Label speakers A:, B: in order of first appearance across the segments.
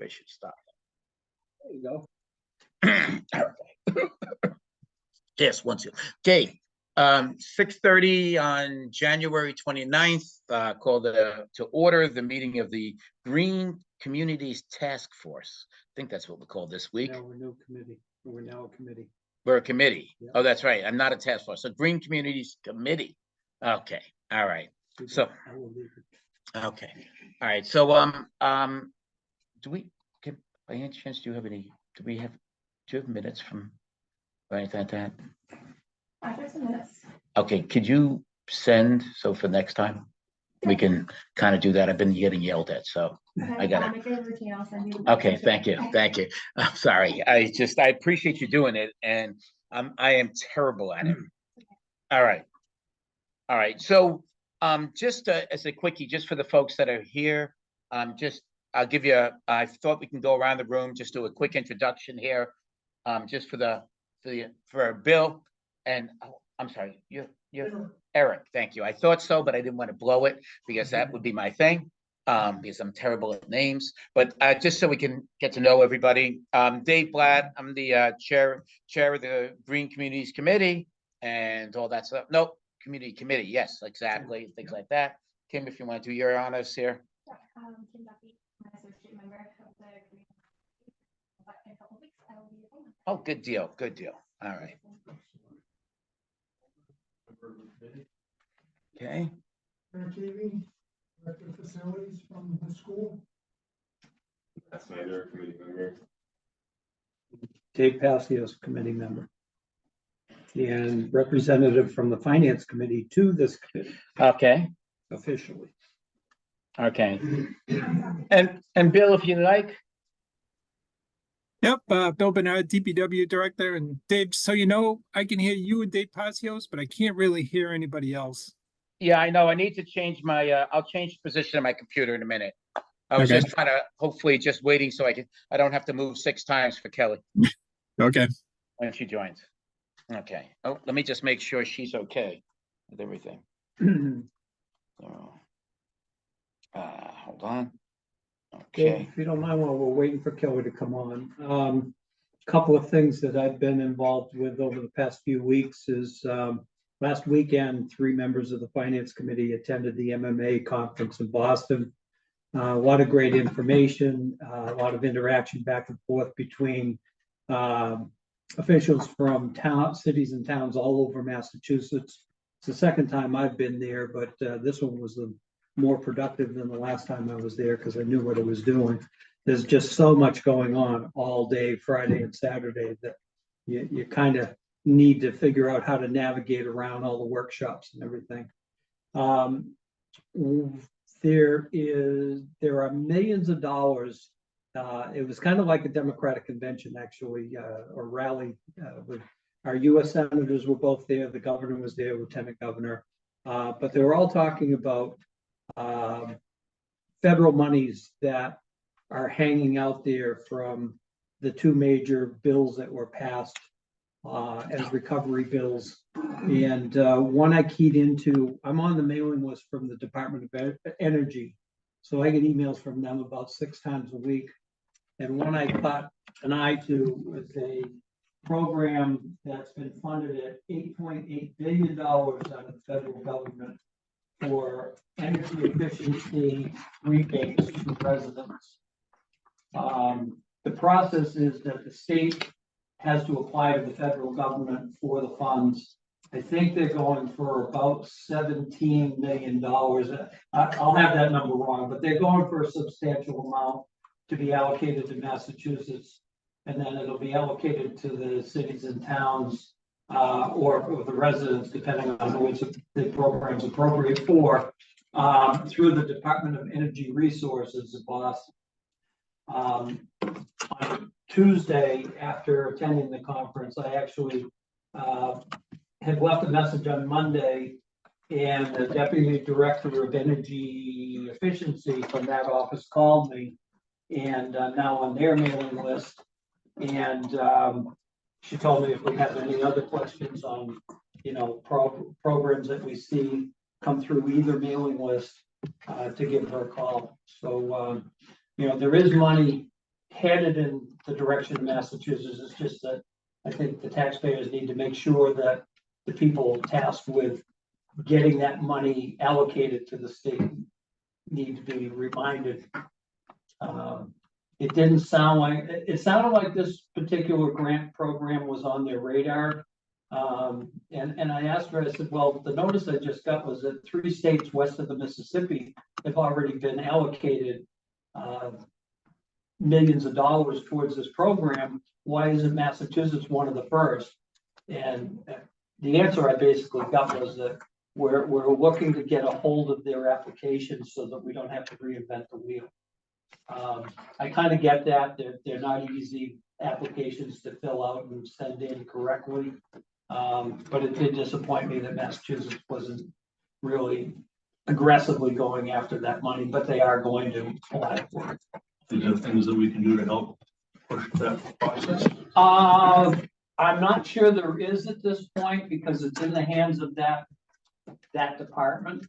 A: maybe I should stop.
B: There you go.
A: Okay. Yes, once you, okay, 6:30 on January 29th, called to order the meeting of the Green Communities Task Force. I think that's what we call this week.
B: Now we're no committee. We're now a committee.
A: We're a committee.
B: Yeah.
A: Oh, that's right. I'm not a task force. So Green Communities Committee. Okay. All right. So,
B: I will leave it.
A: okay. All right. So, do we, can, by any chance, do you have minutes from, or anything like that?
C: I have some minutes.
A: Okay. Could you send, so for next time, we can kind of do that. I've been getting yelled at, so
C: Okay,
A: I got
C: I'll
A: it.
C: make it a routine. I'll send you.
A: Okay, thank you, thank you. I'm sorry. I appreciate you doing it, and I am terrible at it. All right. All right, so just as a quickie, just for the folks that are here, I'll give you I thought we can go around the room, just do a quick introduction here. Just for Bill, and oh, I'm sorry, you're Eric, thank you. I thought so, but I didn't want to blow it because that would be my thing. Because I'm terrible at names, but just so we can get to know everybody. Dave Blatt, I'm the chair of the Green Communities Committee and all that stuff. Nope, committee, yes, exactly, things like that. Kim, if you want to do your honors here.
C: Yeah, Kim Duffy, my associate member of the Green. But in a couple of weeks, I will be your thing.
A: Oh, good deal, good deal. All right. Okay.
D: Director of Facilities from the school.
E: That's neither committee member.
B: Dave Passios, committee member. And representative from the finance committee to this committee
A: Okay.
B: officially.
A: Okay. And Bill, if you like.
F: Yep, Bill Bernard, DPW director, and Dave, so you know, I can hear you and Dave Passios, but I can't really hear anybody else.
A: Yeah, I know. I need to change my, I'll change the position of my computer in a minute. I was
F: Okay.
A: just trying to, hopefully just waiting so I don't have to move 6 times for Kelly
F: Okay.
A: when she joins. Okay. Oh, let me just make sure she's okay with everything. So, hold on. Okay.
B: If you don't mind, while we're waiting for Kelly to come on, couple of things that I've been involved with over the past few weeks is, last weekend, 3 members of the finance committee attended the MMA conference in Boston. A lot of great information, a lot of interaction back and forth between officials from cities and towns all over Massachusetts. It's the second time I've been there, but this one was more productive than the last time I was there because I knew what I was doing. There's just so much going on all day, Friday and Saturday, that you kind of need to figure out how to navigate around all the workshops and everything. There are millions of dollars. It was kind of like a Democratic convention, actually, or rally. With our U.S. senators were both there. The governor was there, lieutenant governor, but they were all talking about federal monies that are hanging out there from the 2 major bills that were passed as recovery bills. And one I keyed into, I'm on the mailing list from the Department of Energy. So I get emails from them about 6 times a week. And one I caught an eye to was a program that's been funded at $8.8 billion out of the federal government for energy efficiency rebates to residents. The process is that the state has to apply to the federal government for the funds. I think they're going for about $17 million. I'll have that number wrong, but they're going for a substantial amount to be allocated to Massachusetts. And then it'll be allocated to the cities and towns or the residents, depending on which the program's appropriate for, through the Department of Energy Resources in Boston. On Tuesday, after attending the conference, I actually had left a message on Monday, and the Deputy Director of Energy Efficiency from that office called me, and now on their mailing list. And she told me if we have any other questions on, programs that we see come through either mailing list, to give her a call. So, there is money headed in the direction of Massachusetts. It's just that I think the taxpayers need to make sure that the people tasked with getting that money allocated to the state need to be reminded. It didn't sound like, it sounded like this particular grant program was on their radar. And I asked her, I said, well, the notice I just got was that 3 states west of the Mississippi have already been allocated millions of dollars towards this program. Why isn't Massachusetts one of the first? And the answer I basically got was that we're looking to get a hold of their applications so that we don't have to reinvent the wheel. I kind of get that. They're not easy applications to fill out and send in correctly. But it did disappoint me that Massachusetts wasn't really aggressively going after that money, but they are going to apply for it.
G: Is there things that we can do to help push that process?
B: I'm not sure there is at this point because it's in the hands of that department.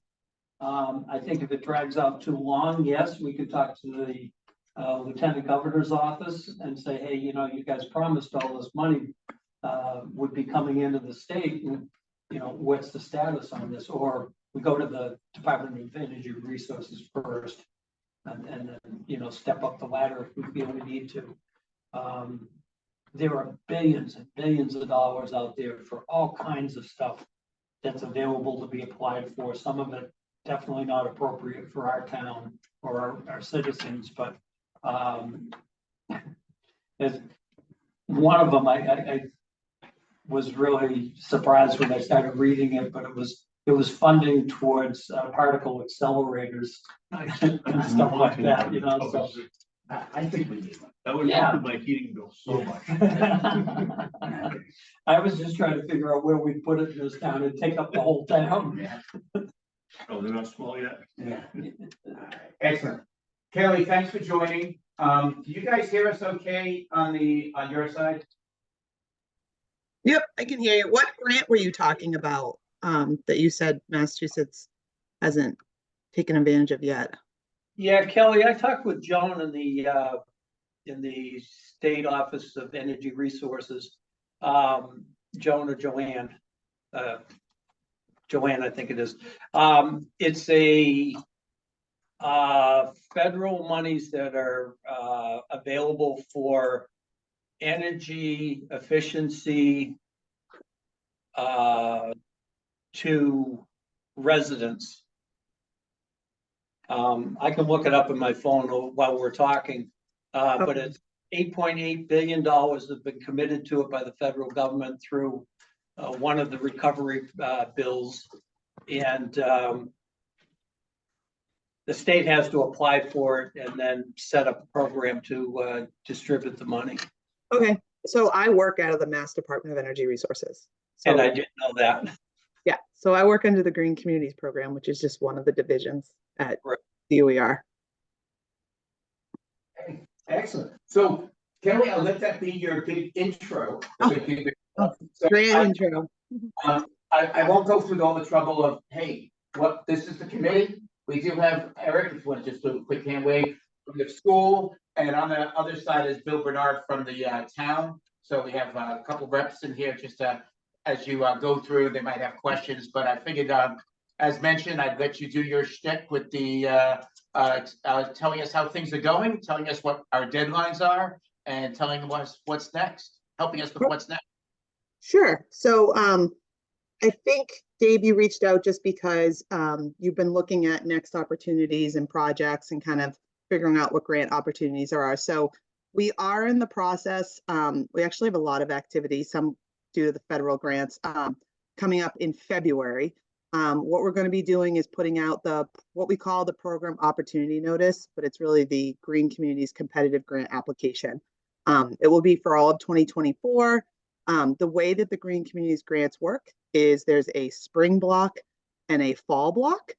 B: I think if it drags out too long, yes, we could talk to the Lieutenant Governor's office and say, hey, you know, you guys promised all this money would be coming into the state, and you know, what's the status on this? Or we go to the Department of Energy Resources first, and then you know, step up the ladder if we feel we need to. There are billions and billions of dollars out there for all kinds of stuff that's available to be applied for. Some of it definitely not appropriate for our town or our citizens, but as one of them, I was really surprised when I started reading it, but it was funding towards particle accelerators and stuff like that, you know, so.
G: I think we need one. That would
B: Yeah.
G: help my heating bill so much.
B: I was just trying to figure out where we put it in this town and take up the whole town.
G: Oh, they're not small yet?
A: Yeah. Excellent. Kelly, thanks for joining. Do you guys hear us okay on your side?
H: Yep, I can hear you. What grant were you talking about, that you said Massachusetts hasn't taken advantage of yet?
B: Yeah, Kelly, I talked with Joan in the State Office of Energy Resources. Joan or Joanne, Joanne, I think it is. It's a federal monies that are available for energy efficiency to residents. I can look it up in my phone while we're talking, but it's $8.8 billion have been committed to it by the federal government through one of the recovery bills. And the state has to apply for it and then set up a program to distribute the money.
H: Okay, so I work out of the Mass Department of Energy Resources.
B: And
H: So,
B: I didn't know that.
H: yeah, so I work under the Green Communities Program, which is just one of the divisions at
B: Right.
H: DOER.
A: Excellent. So Kelly, I'll let that be your big intro.
H: Oh.
A: So
H: Great intro.
A: I won't go through all the trouble of, hey, this is the committee. We do have Eric, if you want to just do a quick hand wave from the school, and on the other side is Bill Bernard from the town. So we have a couple reps in here just as you go through, they might have questions, but I figured, as mentioned, I'd let you do your shtick with the telling us how things are going, telling us what our deadlines are, and telling us what's next, helping us with what's next.
H: Sure. So I think, Dave, you reached out just because you've been looking at next opportunities and projects and kind of figuring out what grant opportunities there are. So we are in the process. We actually have a lot of activity, some due to the federal grants, coming up in February. What we're going to be doing is putting out what we call the program opportunity notice, but it's really the Green Communities Competitive Grant Application. It will be for all of 2024. The way that the Green Communities grants work is there's a spring block and a fall block.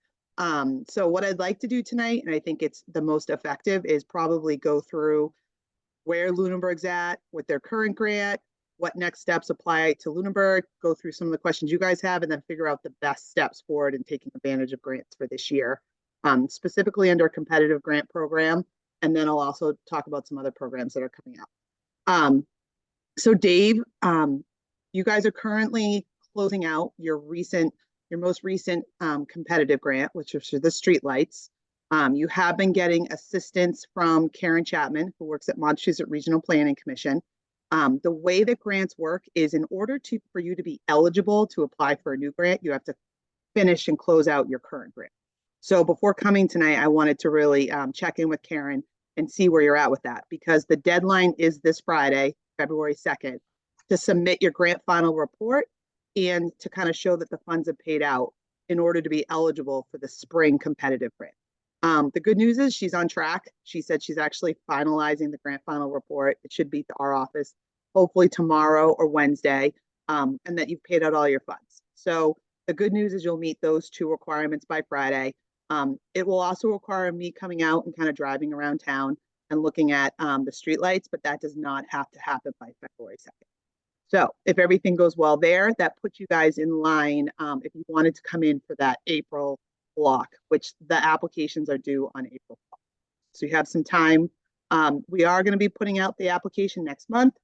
H: So what I'd like to do tonight, and I think it's the most effective, is probably go through where Lunenburg's at with their current grant, what next steps apply to Lunenburg, go through some of the questions you guys have, and then figure out the best steps forward in taking advantage of grants for this year, specifically under competitive grant program. and then I'll also talk about some other programs that are coming out. So Dave, you guys are currently closing out your most recent competitive grant, which is for the streetlights. You have been getting assistance from Karen Chapman, who works at Montezut Regional Planning Commission. The way that grants work is in order for you to be eligible to apply for a new grant, you have to finish and close out your current grant. So before coming tonight, I wanted to really check in with Karen and see where you're at with that, because the deadline is this Friday, February 2nd, to submit your grant final report and to kind of show that the funds have paid out in order to be eligible for the spring competitive grant. The good news is she's on track. She said she's actually finalizing the grant final report. It should be to our office hopefully tomorrow or Wednesday, and that you've paid out all your funds. So the good news is you'll meet those two requirements by Friday. It will also require me coming out and kind of driving around town and looking at the streetlights, but that does not have to happen by February 2nd. So if everything goes well there, that puts you guys in line if you wanted to come in for that April block, which the applications are due on April 12th. So you have some time. We are going to be putting out the application next month.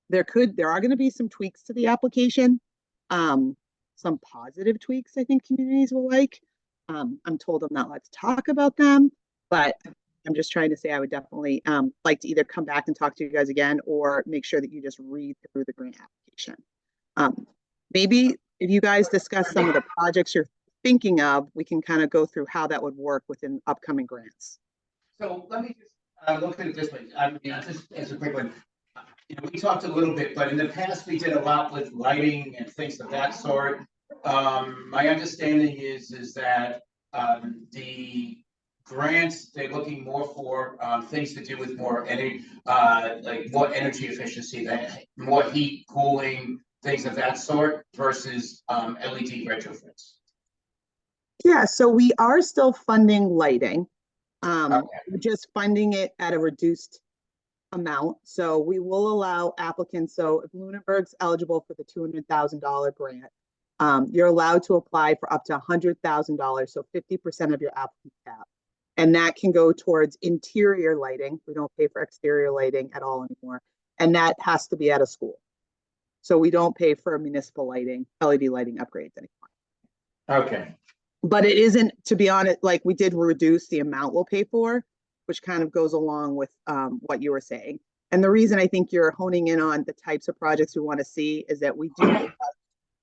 H: There are going to be some tweaks to the application, some positive tweaks I think communities will like. I'm told I'm not allowed to talk about them, but I'm just trying to say I would definitely like to either come back and talk to you guys again or make sure that you just read through the grant application. Maybe if you guys discuss some of the projects you're thinking of, we can kind of go through how that would work within upcoming grants.
A: So let me just look at it this way. Just as a quick one, we talked a little bit, but in the past we did a lot with lighting and things of that sort. My understanding is that the grants, they're looking more for things to do with more energy, like more energy efficiency, more heat, cooling, things of that sort versus LED retrofits.
H: Yeah, so we are still funding lighting.
A: Okay.
H: We're just funding it at a reduced amount. So we will allow applicants. So if Lunenburg's eligible for the $200,000 grant, you're allowed to apply for up to $100,000, so 50% of your applicant cap. And that can go towards interior lighting. We don't pay for exterior lighting at all anymore. And that has to be at a school. So we don't pay for municipal lighting, LED lighting upgrades anymore.
A: Okay.
H: But it isn't, to be honest, like we did reduce the amount we'll pay for, which kind of goes along with what you were saying. And the reason I think you're honing in on the types of projects we want to see is that we do have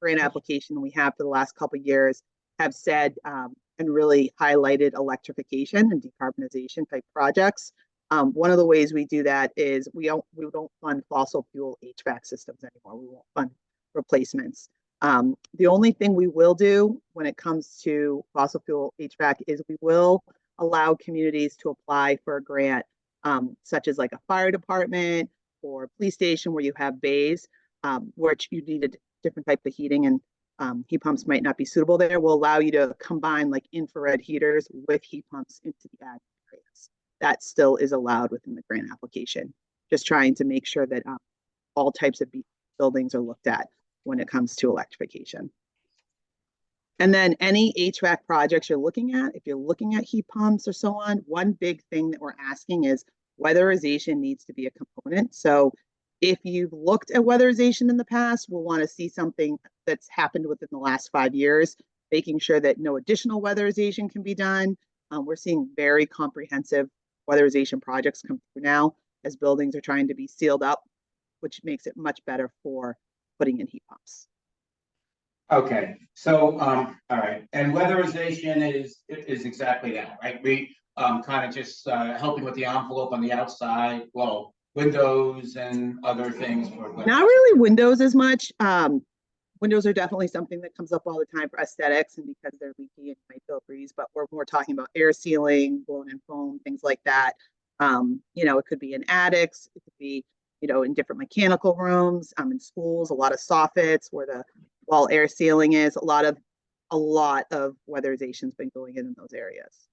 H: grant application we have for the last couple of years have said and really highlighted electrification and decarbonization type projects. One of the ways we do that is we don't fund fossil fuel HVAC systems anymore. We won't fund replacements. The only thing we will do when it comes to fossil fuel HVAC is we will allow communities to apply for a grant, such as like a fire department or a police station where you have bays, which you need a different type of heating and heat pumps might not be suitable there. We'll allow you to combine like infrared heaters with heat pumps into the ad areas. That still is allowed within the grant application. Just trying to make sure that all types of buildings are looked at when it comes to electrification. And then any HVAC projects you're looking at, if you're looking at heat pumps or so on, one big thing that we're asking is weatherization needs to be a component. So if you've looked at weatherization in the past, we'll want to see something that's happened within the last 5 years, making sure that no additional weatherization can be done. We're seeing very comprehensive weatherization projects come through now as buildings are trying to be sealed up, which makes it much better for putting in heat pumps.
A: Okay, so all right, and weatherization is exactly that, right? We kind of just helping with the envelope on the outside, well, windows and other things.
H: Not really windows as much. Windows are definitely something that comes up all the time for aesthetics and because they're leaky and might feel breeze, but we're more talking about air sealing, blown-in foam, things like that. It could be in attics, it could be, in different mechanical rooms, in schools, a lot of soffits where the wall air sealing is, a lot of weatherization's been going in those areas.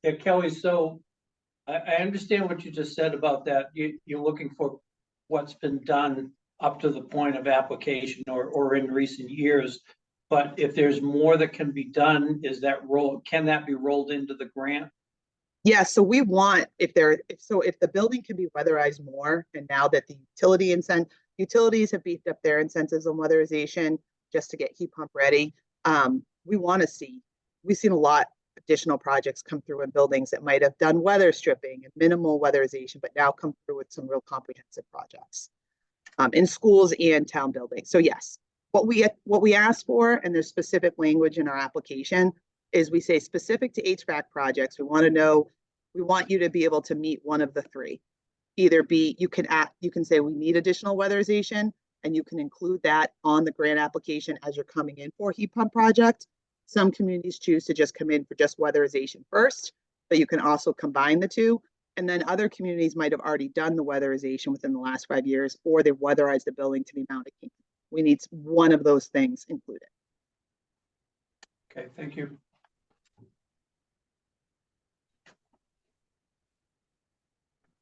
B: Yeah, Kelly, so I understand what you just said about that. You're looking for what's been done up to the point of application or in recent years. But if there's more that can be done, can that be rolled into the grant?
H: Yeah, so we want, if the building can be weatherized more, and now that the utilities have beefed up their incentives on weatherization just to get heat pump ready, we've seen a lot additional projects come through in buildings that might have done weather stripping and minimal weatherization, but now come through with some real comprehensive projects in schools and town buildings. So yes, what we ask for, and there's specific language in our application, is we say specific to HVAC projects, we want you to be able to meet one of the three. Either you can say we need additional weatherization, and you can include that on the grant application as you're coming in for a heat pump project. Some communities choose to just come in for just weatherization first, but you can also combine the two. And then other communities might have already done the weatherization within the last 5 years, or they've weatherized the building to be mounted. We need one of those things included.
B: Okay, thank you.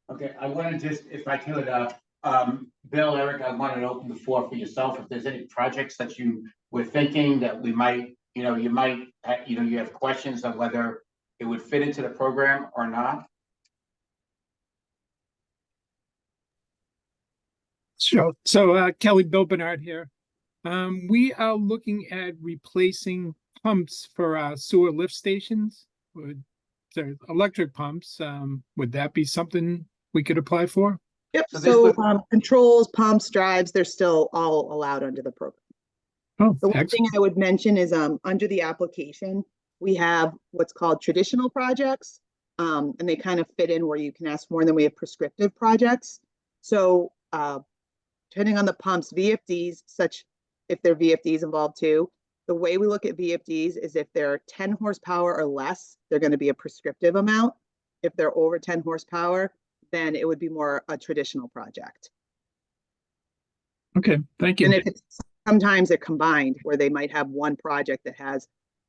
A: Okay, I want to just, if I could, Bill, Eric, I wanted to open the floor for yourself. If there's any projects that you were thinking that we might, you have questions on whether it would fit into the program or not.
F: Sure. So Kelly, Bill Bernard here. We are looking at replacing pumps for our sewer lift stations. They're electric pumps. Would that be something we could apply for?
H: Yep,
A: So this
H: so
A: would-
H: controls, pumps, drives, they're still all allowed under the program.
F: Oh,
H: The one
F: excellent.
H: thing I would mention is under the application, we have what's called traditional projects. And they kind of fit in where you can ask more, than we have prescriptive projects. So depending on the pumps, VFDs, if they're VFDs involved too, the way we look at VFDs is if they're 10 horsepower or less, they're going to be a prescriptive amount. If they're over 10 horsepower, then it would be more a traditional project.
F: Okay, thank you.
H: And if sometimes they're combined, where they might have one project that has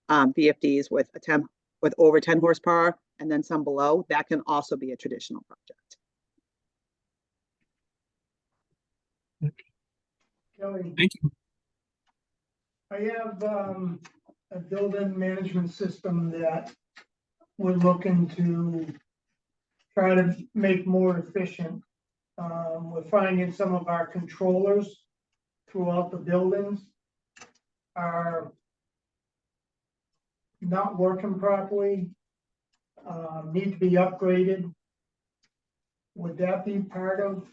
H: VFDs with over 10 horsepower and then some below, that can also be a traditional project.
D: Kelly,
F: Thank you.
D: I have a building management system that we're looking to try to make more efficient. We're finding some of our controllers throughout the buildings are not working properly, need to be upgraded. Would that be part of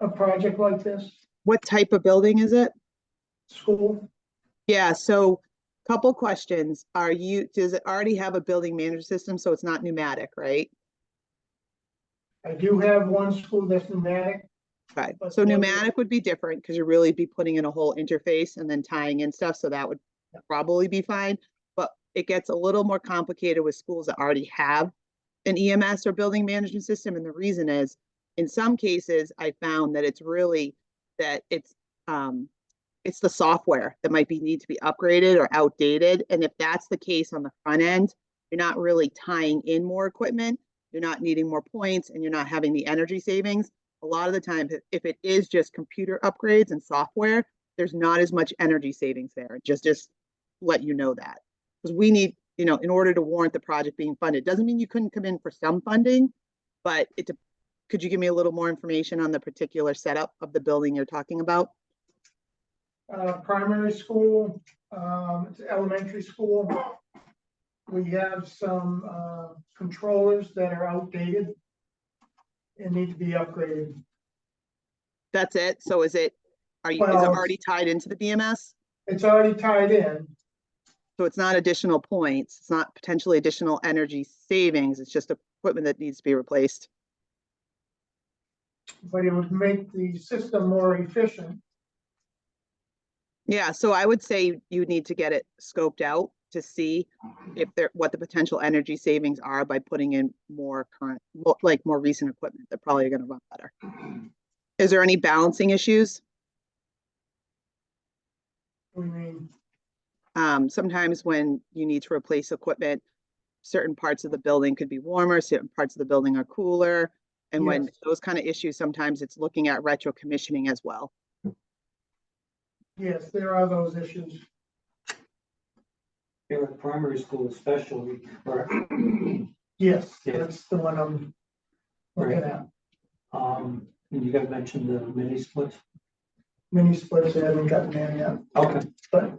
D: a project like this?
H: What type of building is it?
D: School?
H: Yeah, so couple questions. Does it already have a building management system? So it's not pneumatic, right?
D: I do have one school that's pneumatic.
H: Right.
D: But
H: So
D: the other-
H: pneumatic would be different because you really be putting in a whole interface and then tying in stuff. So that would probably be fine. But it gets a little more complicated with schools that already have an EMS or building management system. And the reason is, in some cases, I found that it's the software that might need to be upgraded or outdated. And if that's the case on the front end, you're not really tying in more equipment, you're not needing more points, and you're not having the energy savings. A lot of the time, if it is just computer upgrades and software, there's not as much energy savings there. Just let you know that. Because we need, in order to warrant the project being funded, doesn't mean you couldn't come in for some funding, but could you give me a little more information on the particular setup of the building you're talking about?
D: Primary school, it's elementary school. We have some controllers that are outdated and need to be upgraded.
H: That's it? So is it
D: Well,
H: already tied into the BMS?
D: It's already tied in,
H: So it's not additional points, it's not potentially additional energy savings, it's just equipment that needs to be replaced.
D: but it would make the system more efficient.
H: Yeah, so I would say you need to get it scoped out to see what the potential energy savings are by putting in more recent equipment that probably are gonna run better. Is there any balancing issues?
D: We mean,
H: Sometimes when you need to replace equipment, certain parts of the building could be warmer, certain parts of the building are cooler. And when
D: Yes.
H: those kind of issues, sometimes it's looking at retro commissioning as well.
D: yes, there are those issues.
B: Here at primary school especially, where
D: Yes,
B: Yeah.
D: that's the one I'm looking
B: Right.
D: at.
B: And you gotta mention the mini splits.
D: Mini splits, I haven't gotten there yet,
B: Okay.
D: but.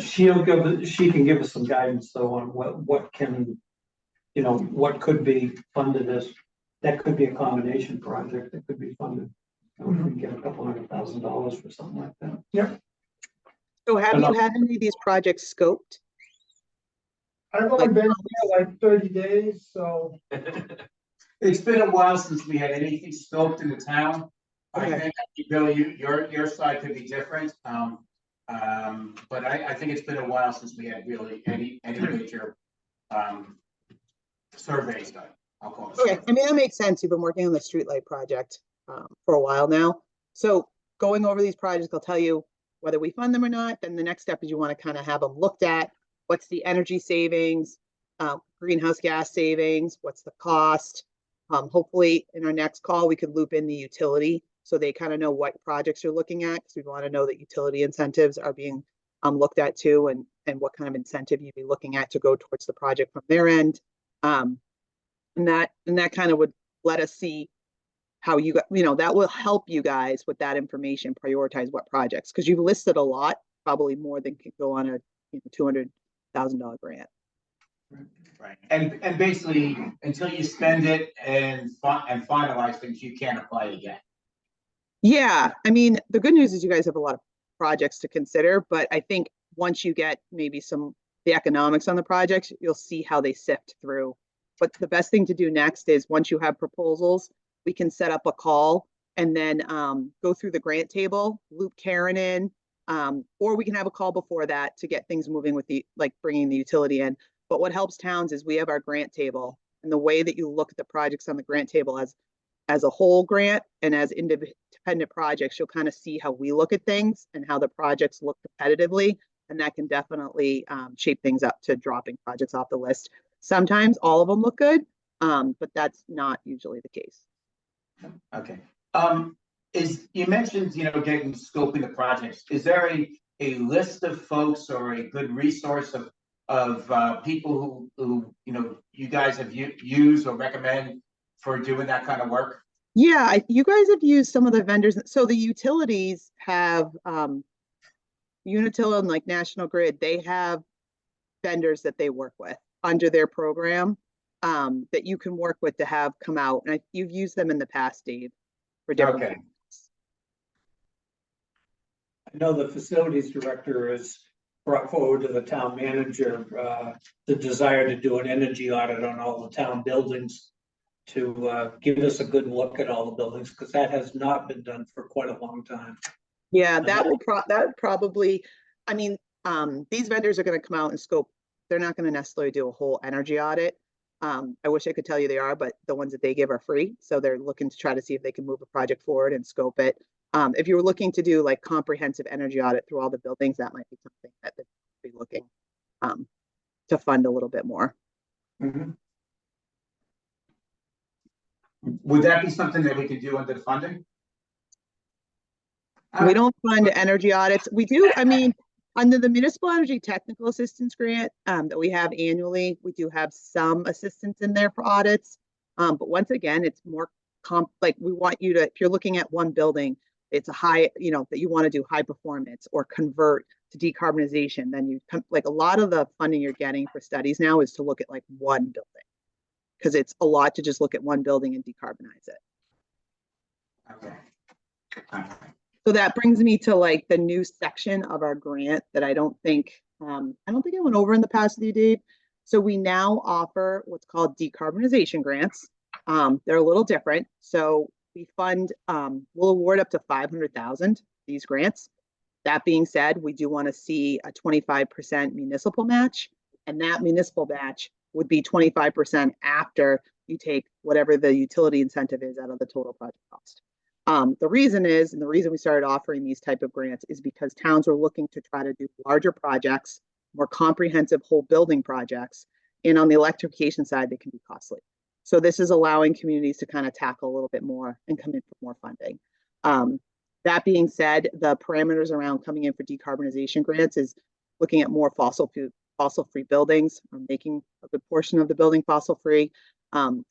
B: She can give us some guidance though on what can, what could be funded as, that could be a combination project that could be funded. We can get a couple $100,000 for something like that.
H: So have you had any of these projects scoped?
D: I've only been here like 30 days, so
A: It's been a while since we had anything scoped in the town. I
H: Okay.
A: think, Billy, your side could be different. But I think it's been a while since we had really any major, surveys done. I'll call it.
H: Okay, I mean, that makes sense. You've been working on the streetlight project for a while now. So going over these projects, I'll tell you whether we fund them or not. Then the next step is you want to kind of have them looked at. What's the energy savings, greenhouse gas savings? What's the cost? Hopefully in our next call, we could loop in the utility so they kind of know what projects you're looking at, because we want to know that utility incentives are being looked at too, and what kind of incentive you'd be looking at to go towards the project from their end. And that kind of would let us see how you got, that will help you guys with that information, prioritize what projects, because you've listed a lot, probably more than can go on a $200,000 grant.
A: Right, and basically, until you spend it and finalize things, you can't apply again.
H: Yeah, I mean, the good news is you guys have a lot of projects to consider, but I think once you get maybe the economics on the projects, you'll see how they sift through. But the best thing to do next is once you have proposals, we can set up a call and then go through the grant table, loop Karen in, or we can have a call before that to get things moving with bringing the utility in. But what helps towns is we have our grant table, and the way that you look at the projects on the grant table as a whole grant and as independent projects, you'll kind of see how we look at things and how the projects look competitively. And that can definitely shape things up to dropping projects off the list. Sometimes all of them look good, but that's not usually the case.
A: Okay. You mentioned, getting scoping the projects. Is there a list of folks or a good resource of people who you guys have used or recommend for doing that kind of work?
H: Yeah, you guys have used some of the vendors. So the utilities have Unitil and like National Grid, they have vendors that they work with under their program that you can work with to have come out. And you've used them in the past, Dave, for different.
A: Okay.
B: I know the facilities director has brought forward to the town manager the desire to do an energy audit on all the town buildings to give us a good look at all the buildings, because that has not been done for quite a long time.
H: Yeah, that probably, I mean, these vendors are going to come out and scope. They're not going to necessarily do a whole energy audit. I wish I could tell you they are, but the ones that they give are free. So they're looking to try to see if they can move a project forward and scope it. If you were looking to do like comprehensive energy audit through all the buildings, that might be something that they'd be looking to fund a little bit more.
A: Mm-hmm. Would that be something that we could do under the funding?
H: We don't fund energy audits. We do, I mean, under the Municipal Energy Technical Assistance Grant that we have annually, we do have some assistance in there for audits. But once again, it's more like we want you to, if you're looking at one building, it's a high, that you want to do high performance or convert to decarbonization, then you like a lot of the funding you're getting for studies now is to look at like one building, because it's a lot to just look at one building and decarbonize it.
A: Okay.
H: So that brings me to like the new section of our grant that I don't think I went over in the past with you, Dave. So we now offer what's called decarbonization grants. They're a little different. So we fund, we'll award up to 500,000 these grants. That being said, we do want to see a 25% municipal match, and that municipal match would be 25% after you take whatever the utility incentive is out of the total project cost. The reason is, and the reason we started offering these type of grants is because towns are looking to try to do larger projects, more comprehensive whole building projects. And on the electrification side, they can be costly. So this is allowing communities to kind of tackle a little bit more and come in for more funding. That being said, the parameters around coming in for decarbonization grants is looking at more fossil fossil-free buildings, or making a good portion of the building fossil-free,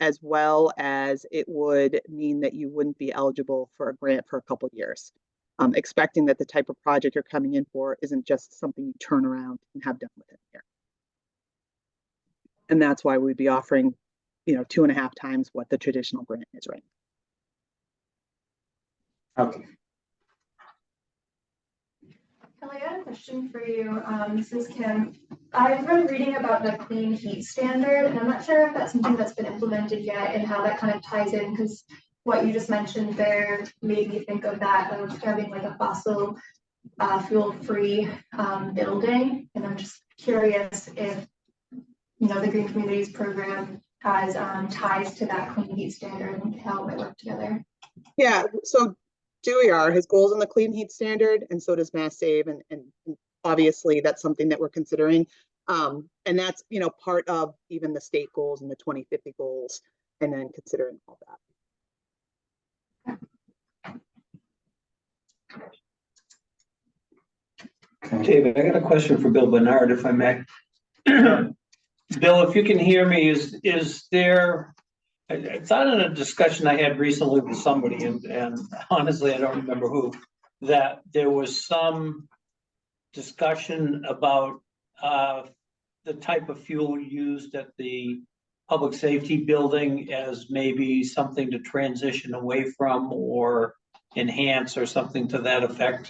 H: as well as it would mean that you wouldn't be eligible for a grant for a couple years. Expecting that the type of project you're coming in for isn't just something you turn around and have done within a year. And that's why we'd be offering, 2.5 times what the traditional grant is right now.
A: Okay.
C: Kelly, I had a question for you. This is Kim. I've been reading about the clean heat standard, and I'm not sure if that's something that's been implemented yet and how that kind of ties in, because what you just mentioned there made me think of that, of having like a fossil fuel-free building. And I'm just curious if, the Green Communities program has ties to that clean heat standard and how it might work together.
H: Yeah, so DOER has goals in the clean heat standard, and so does Mass Save, and obviously that's something that we're considering. And that's, part of even the state goals and the 2050 goals, and then considering all that.
B: David, I got a question for Bill Bernard, if I may. Bill, if you can hear me, is there, I thought in a discussion I had recently with somebody, and honestly, I don't remember who, that there was some discussion about the type of fuel used at the public safety building as maybe something to transition away from or enhance or something to that effect.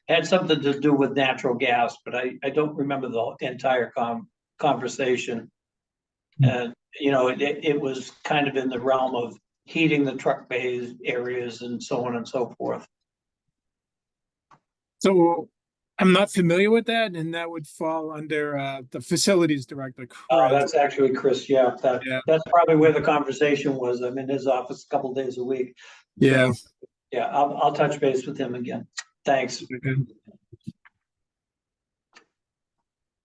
B: Had something to do with natural gas, but I don't remember the entire conversation. And, it was kind of in the realm of heating the truck bays areas and so on and so forth.
F: So I'm not familiar with that, and that would fall under the facilities director.
B: Oh,
F: Chris.
B: that's actually Chris. Yeah,
F: Yeah.
B: that's probably where the conversation was. I'm in his office a couple days a week.
F: Yeah.
B: So, yeah, I'll touch base with him again. Thanks.
F: Okay.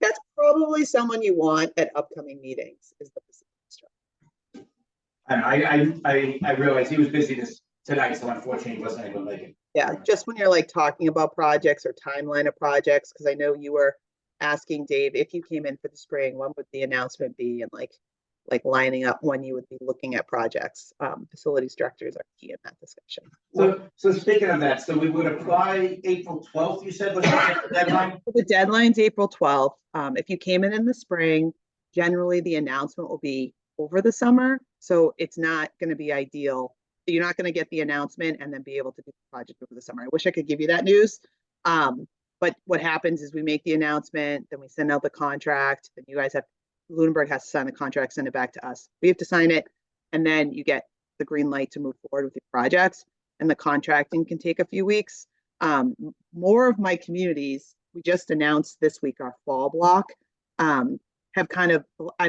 H: That's probably someone you want at upcoming meetings, is the facilities director.
A: I realized he was busy tonight, so unfortunately he wasn't able to make it.
H: Yeah, just when you're like talking about projects or timeline of projects, because I know you were asking Dave, if you came in for the spring, when would the announcement be, and like lining up when you would be looking at projects. Facilities directors are key in that discussion.
A: So speaking of that, so we would apply April 12th, you said was the deadline?
H: The deadline's April 12th. If you came in the spring, generally the announcement will be over the summer. So it's not going to be ideal. You're not going to get the announcement and then be able to do the project over the summer. I wish I could give you that news. But what happens is we make the announcement, then we send out the contract, then you guys Lunenburg has to sign the contract, send it back to us. We have to sign it, and then you get the green light to move forward with your projects, and the contracting can take a few weeks. More of my communities, we just announced this week our fall block, I've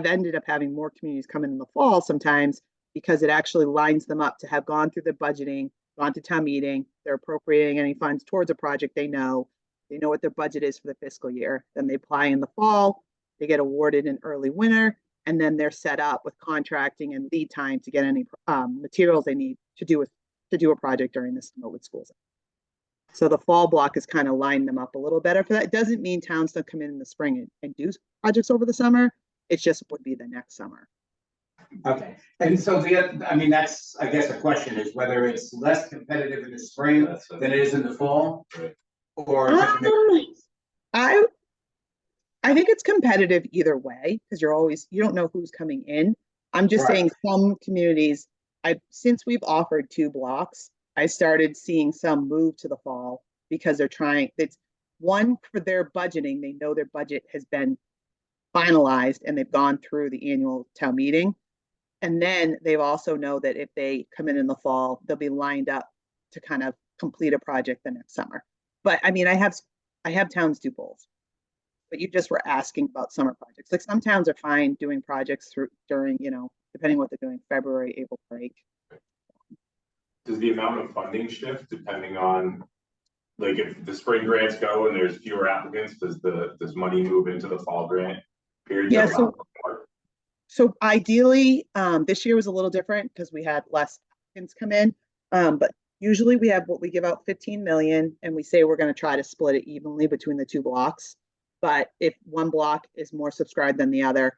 H: ended up having more communities come in the fall sometimes because it actually lines them up to have gone through the budgeting, gone to town meeting, they're appropriating any funds towards a project they know what their budget is for the fiscal year. Then they apply in the fall, they get awarded in early winter, and then they're set up with contracting and lead time to get any materials they need to do a project during the summer with schools. So the fall block has kind of lined them up a little better for that. It doesn't mean towns don't come in the spring and do projects over the summer. It just would be the next summer.
A: Okay, and so that's, I guess, the question is whether it's less competitive in the spring than it is in the fall, or
H: I think it's competitive either way, because you don't know who's coming in. I'm just saying some communities, since we've offered 2 blocks, I started seeing some move to the fall because it's one for their budgeting. They know their budget has been finalized and they've gone through the annual town meeting. And then they also know that if they come in the fall, they'll be lined up to kind of complete a project the next summer. But I mean, I have towns do both. But you just were asking about summer projects. Like some towns are fine doing projects during, depending what they're doing, February, April break.
E: Does the amount of funding shift depending on, like, if the spring grants go and there's fewer applicants, does money move into the fall grant period?
H: Yeah, so ideally, this year was a little different because we had less applicants come in. But usually we give out 15 million and we say we're going to try to split it evenly between the 2 blocks. But if one block is more subscribed than the other,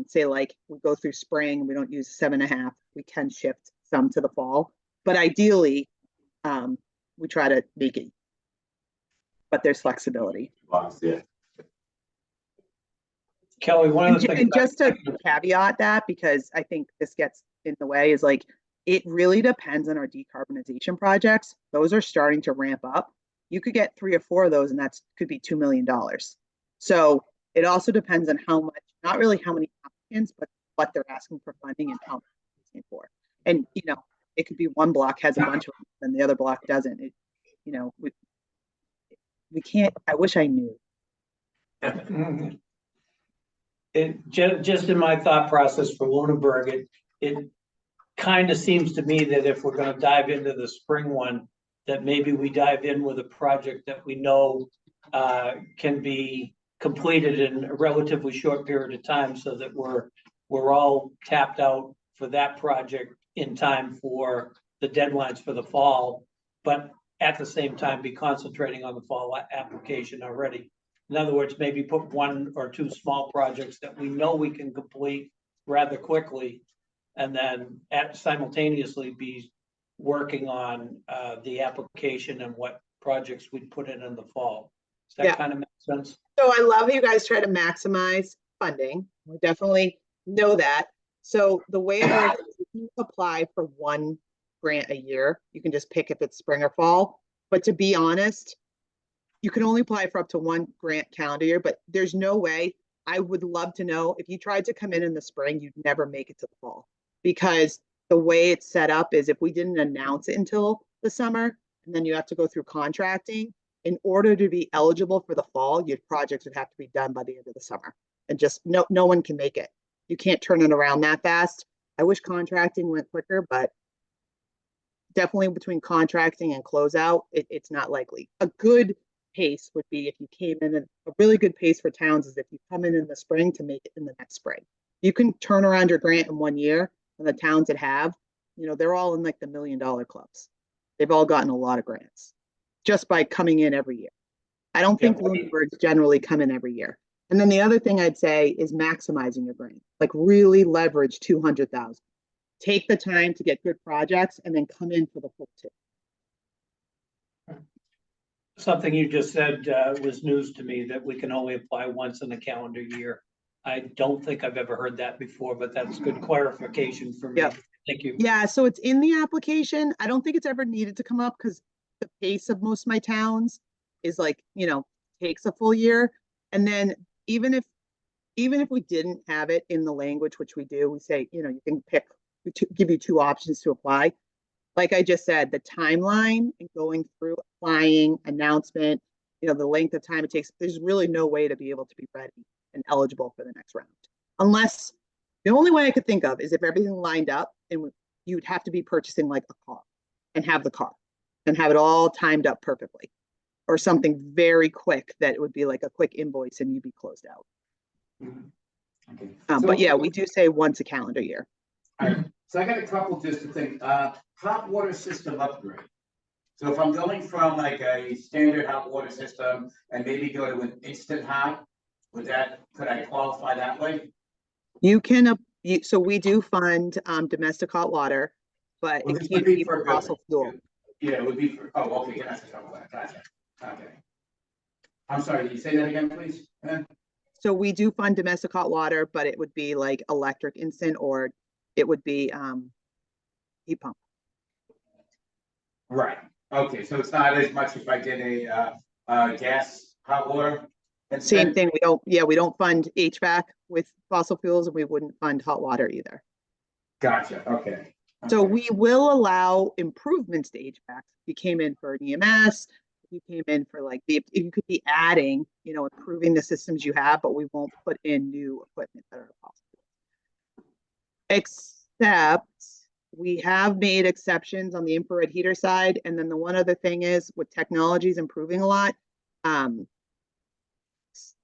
H: say like we go through spring, we don't use 7.5, we can shift some to the fall. But ideally, we try to make it, but there's flexibility.
E: Yeah.
B: Kelly, one of the
H: And
B: things.
H: just to caveat that, because I think this gets in the way, is like, it really depends on our decarbonization projects. Those are starting to ramp up. You could get 3 or 4 of those and that's could be $2 million. So it also depends on how much, not really how many applicants, but what they're asking for funding and how much they're asking for. And, you know, it could be one block has a bunch of them and the other block doesn't. It, you know, we can't, I wish I knew.
B: It just in my thought process for Lunenburg, it kind of seems to me that if we're gonna dive into the spring one, that maybe we dive in with a project that we know can be completed in a relatively short period of time, so that we're all tapped out for that project in time for the deadlines for the fall, but at the same time be concentrating on the fall application already. In other words, maybe put 1 or 2 small projects that we know we can complete rather quickly, and then simultaneously be working on the application and what projects we'd put in the fall. Does that
H: Yeah.
B: kind of make sense?
H: So I love how you guys try to maximize funding. We definitely know that. So the way it works is if you apply for 1 grant a year, you can just pick if it's spring or fall. But to be honest, you can only apply for up to 1 grant calendar year, but there's no way. I would love to know if you tried to come in the spring, you'd never make it to the fall, because the way it's set up is if we didn't announce it until the summer, and then you have to go through contracting, in order to be eligible for the fall, your projects would have to be done by the end of the summer. And just no one can make it. You can't turn it around that fast. I wish contracting went quicker, but definitely between contracting and closeout, it's not likely. A good pace would be if you came in, and a really good pace for towns is if you come in the spring to make it in the next spring. You can turn around your grant in 1 year, and the towns that have, you know, they're all in like the $1 million clubs. They've all gotten a lot of grants just by coming in every year. I don't think Lunenburgs generally come in every year. And then the other thing I'd say is maximizing your grant, like really leverage 200,000. Take the time to get good projects and then come in for the full 2.
B: Something you just said was news to me, that we can only apply once in a calendar year. I don't think I've ever heard that before, but that's good clarification for me.
H: Yep.
B: Thank you.
H: Yeah, so it's in the application. I don't think it's ever needed to come up because the pace of most of my towns is like, you know, takes a full year. And then even if we didn't have it in the language, which we do, we say, you know, you can pick, we give you 2 options to apply. Like I just said, the timeline and going through applying, announcement, you know, the length of time it takes, there's really no way to be able to be ready and eligible for the next round. Unless, the only way I could think of is if everything lined up and you'd have to be purchasing like a car and have the car and have it all timed up perfectly, or something very quick that it would be like a quick invoice and you'd be closed out.
I: Okay.
H: But yeah, we do say once a calendar year.
I: All right, so I got a couple just to think, hot water system upgrade. So if I'm going from like a standard hot water system and maybe go to an instant hot, could I qualify that way?
H: You can, so we do fund domestic hot water, but
I: Well,
H: it
I: this
H: can't
I: would be
H: be
I: for
H: for fossil fuel.
I: Yeah, it would be for, oh, okay, domestic hot water, gotcha, okay. I'm sorry, can you say that again, please?
H: So we do fund domestic hot water, but it would be like electric instant, or it would be heat pump.
I: Right, okay, so it's not as much if I did a gas hot water?
H: Same thing, we don't fund HVAC with fossil fuels, and we wouldn't fund hot water either.
I: Gotcha, okay.
H: So
I: Okay.
H: we will allow improvements to HVAC. If you came in for an EMS, if you came in for like if you could be adding, you know, improving the systems you have, but we won't put in new equipment that are possible. Except we have made exceptions on the infrared heater side. And then the one other thing is with technology is improving a lot.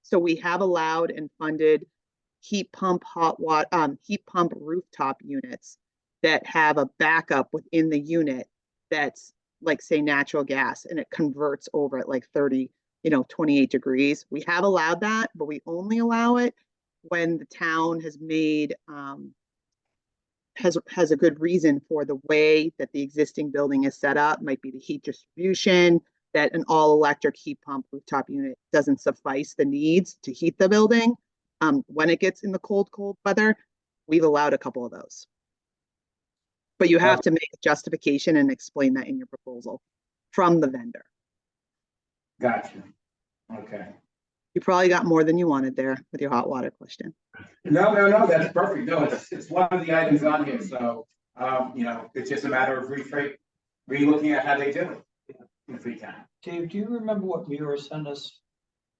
H: So we have allowed and funded heat pump heat pump rooftop units that have a backup within the unit that's like say natural gas, and it converts over at like 30 28 degrees. We have allowed that, but we only allow it when the town has made, has a good reason for the way that the existing building is set up, might be the heat distribution, that an all-electric heat pump rooftop unit doesn't suffice the needs to heat the building. When it gets in the cold weather, we've allowed a couple of those. But you have to make a justification and explain that in your proposal from the vendor.
I: Gotcha. Okay.
H: You probably got more than you wanted there with your hot water question.
I: No, that's perfect. No, it's one of the items on here, so, it's just a matter of re-looking at how they do it. If we can.
B: Dave, do you remember what Mira sent us?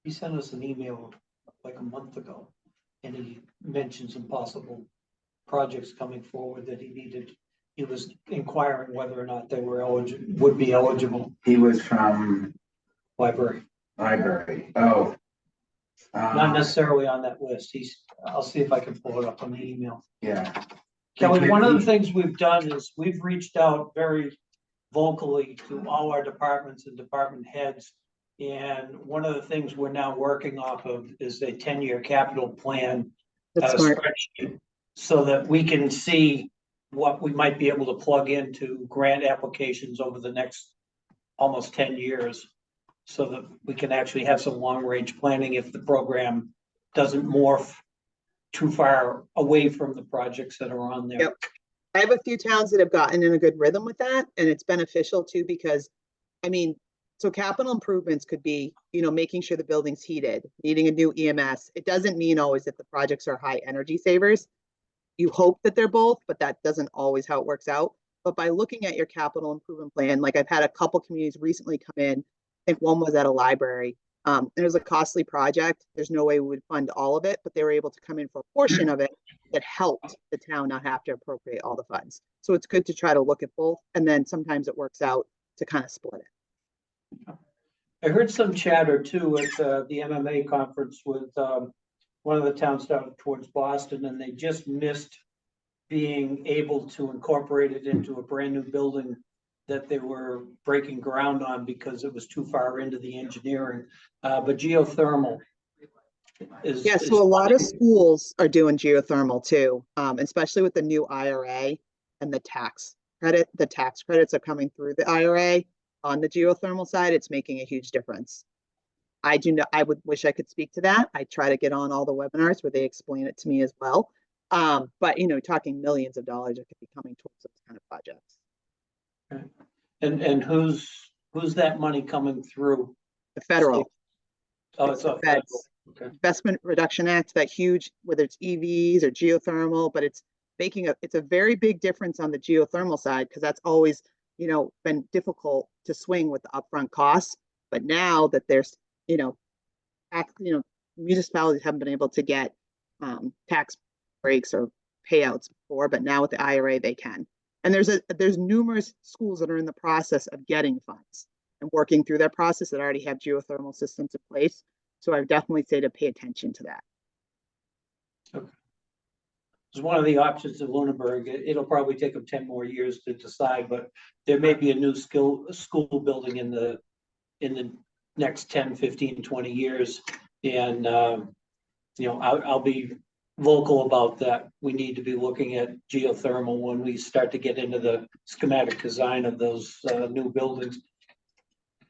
B: He sent us an email like a month ago, and he mentioned some possible projects coming forward that he needed. He was inquiring whether or not they were would be eligible.
I: He was from
B: Library.
I: Oh.
B: Not necessarily on that list. I'll see if I can pull it up on the email.
I: Yeah.
B: Kelly, one of the things we've done is we've reached out very vocally to all our departments and department heads. And one of the things we're now working off of is a 10-year capital plan
H: That's smart.
B: spreadsheet, so that we can see what we might be able to plug into grant applications over the next almost 10 years. So that we can actually have some long-range planning if the program doesn't morph too far away from the projects that are on there.
H: Yep. I have a few towns that have gotten in a good rhythm with that, and it's beneficial too, because, so capital improvements could be, making sure the building's heated, needing a new EMS. It doesn't mean always that the projects are high energy savers. You hope that they're both, but that doesn't always how it works out. But by looking at your capital improvement plan, like I've had a couple communities recently come in, I think one was at a library. It was a costly project. There's no way we would fund all of it, but they were able to come in for a portion of it that helped the town not have to appropriate all the funds. So it's good to try to look at both, and then sometimes it works out to kind of split it.
B: I heard some chatter too at the MMA conference with one of the towns down towards Boston, and they just missed being able to incorporate it into a brand new building that they were breaking ground on because it was too far into the engineering. But geothermal is.
H: Yeah, so a lot of schools are doing geothermal too, especially with the new IRA and the tax credit. The tax credits are coming through the IRA on the geothermal side. It's making a huge difference. I would wish I could speak to that. I try to get on all the webinars where they explain it to me as well. But talking millions of dollars that could be coming towards those kind of projects.
B: Okay. And who's that money coming through?
H: The federal.
B: Oh, it's a federal. Okay.
H: Investment Reduction Act, that huge, whether it's EVs or geothermal, but it's a very big difference on the geothermal side, because that's always, been difficult to swing with the upfront costs. But now that there's, municipalities haven't been able to get tax breaks or payouts before, but now with the IRA they can. And there's numerous schools that are in the process of getting funds and working through that process that already have geothermal systems in place. So I would definitely say to pay attention to that.
B: Okay. It's one of the options in Lunenburg. It'll probably take them 10 more years to decide, but there may be a new school building in the next 10, 15, 20 years. And, I'll be vocal about that. We need to be looking at geothermal when we start to get into the schematic design of those new buildings.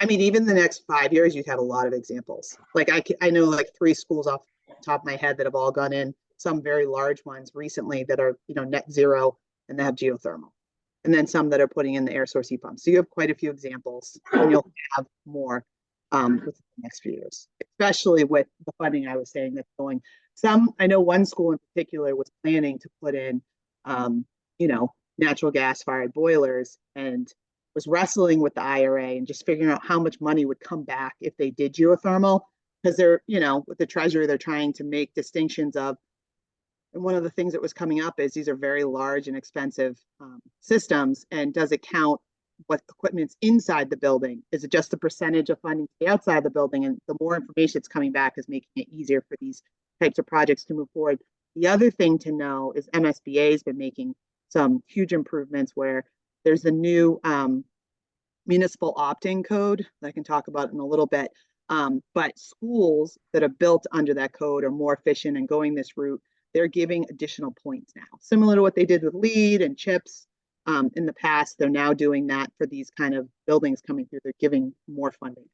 H: Even the next 5 years, you'd have a lot of examples. Like I know like 3 schools off the top of my head that have all gone in, some very large ones recently that are, net zero, and they have geothermal. And then some that are putting in the air source heat pumps. So you have quite a few examples, and you'll have more within the next few years, especially with the funding I was saying that's going. I know one school in particular was planning to put in, natural gas fired boilers, and was wrestling with the IRA and just figuring out how much money would come back if they did geothermal, because they're, with the Treasury, they're trying to make distinctions of, and one of the things that was coming up is these are very large and expensive systems, and does it count what equipment's inside the building? Is it just a percentage of funding to the outside the building? And the more information that's coming back is making it easier for these types of projects to move forward. The other thing to know is MSBA has been making some huge improvements where there's the new municipal opt-in code that I can talk about in a little bit. But schools that are built under that code are more efficient in going this route. They're giving additional points now, similar to what they did with LEED and CHIPS. In the past, they're now doing that for these kind of buildings coming through. They're giving more funding.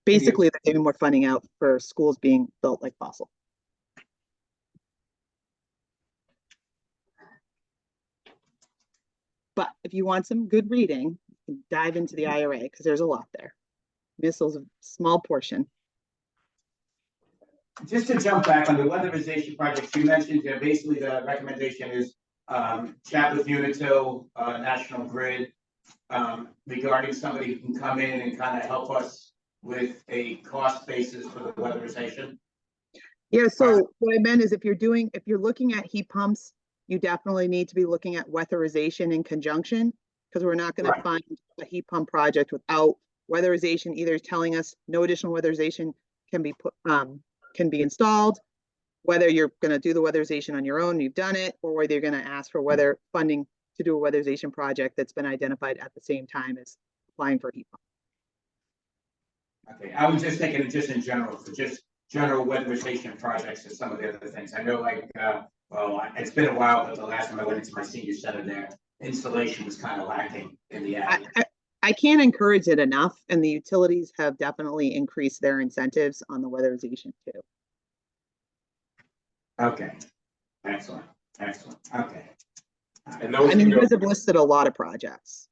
H: Basically, they're giving more funding out for schools being built like Fossil. But if you want some good reading, you can dive into the IRA because there's a lot there. Missiles, a small portion.
I: Just to jump back on the weatherization projects, you mentioned, basically the recommendation is chat with Unitil, National Grid, regarding somebody who can come in and kind of help us with a cost basis for the weatherization.
H: Yeah, so what I meant is if you're looking at heat pumps, you definitely need to be looking at weatherization in conjunction, because we're not going to find a heat pump project without weatherization, either telling us no additional weatherization can be installed, whether you're going to do the weatherization on your own, you've done it, or whether you're going to ask for weather funding to do a weatherization project that's been identified at the same time as applying for a heat pump.
I: Okay, I was just thinking just in general, for just general weatherization projects and some of the other things. I know well, it's been a while, but the last time I went into my senior center there, installation was kind of lacking in the area.
H: I can't encourage it enough, and the utilities have definitely increased their incentives on the weatherization too.
I: Okay, excellent, okay.
E: And those
H: I mean,
E: can
H: you
E: go,
H: guys have listed a lot of projects.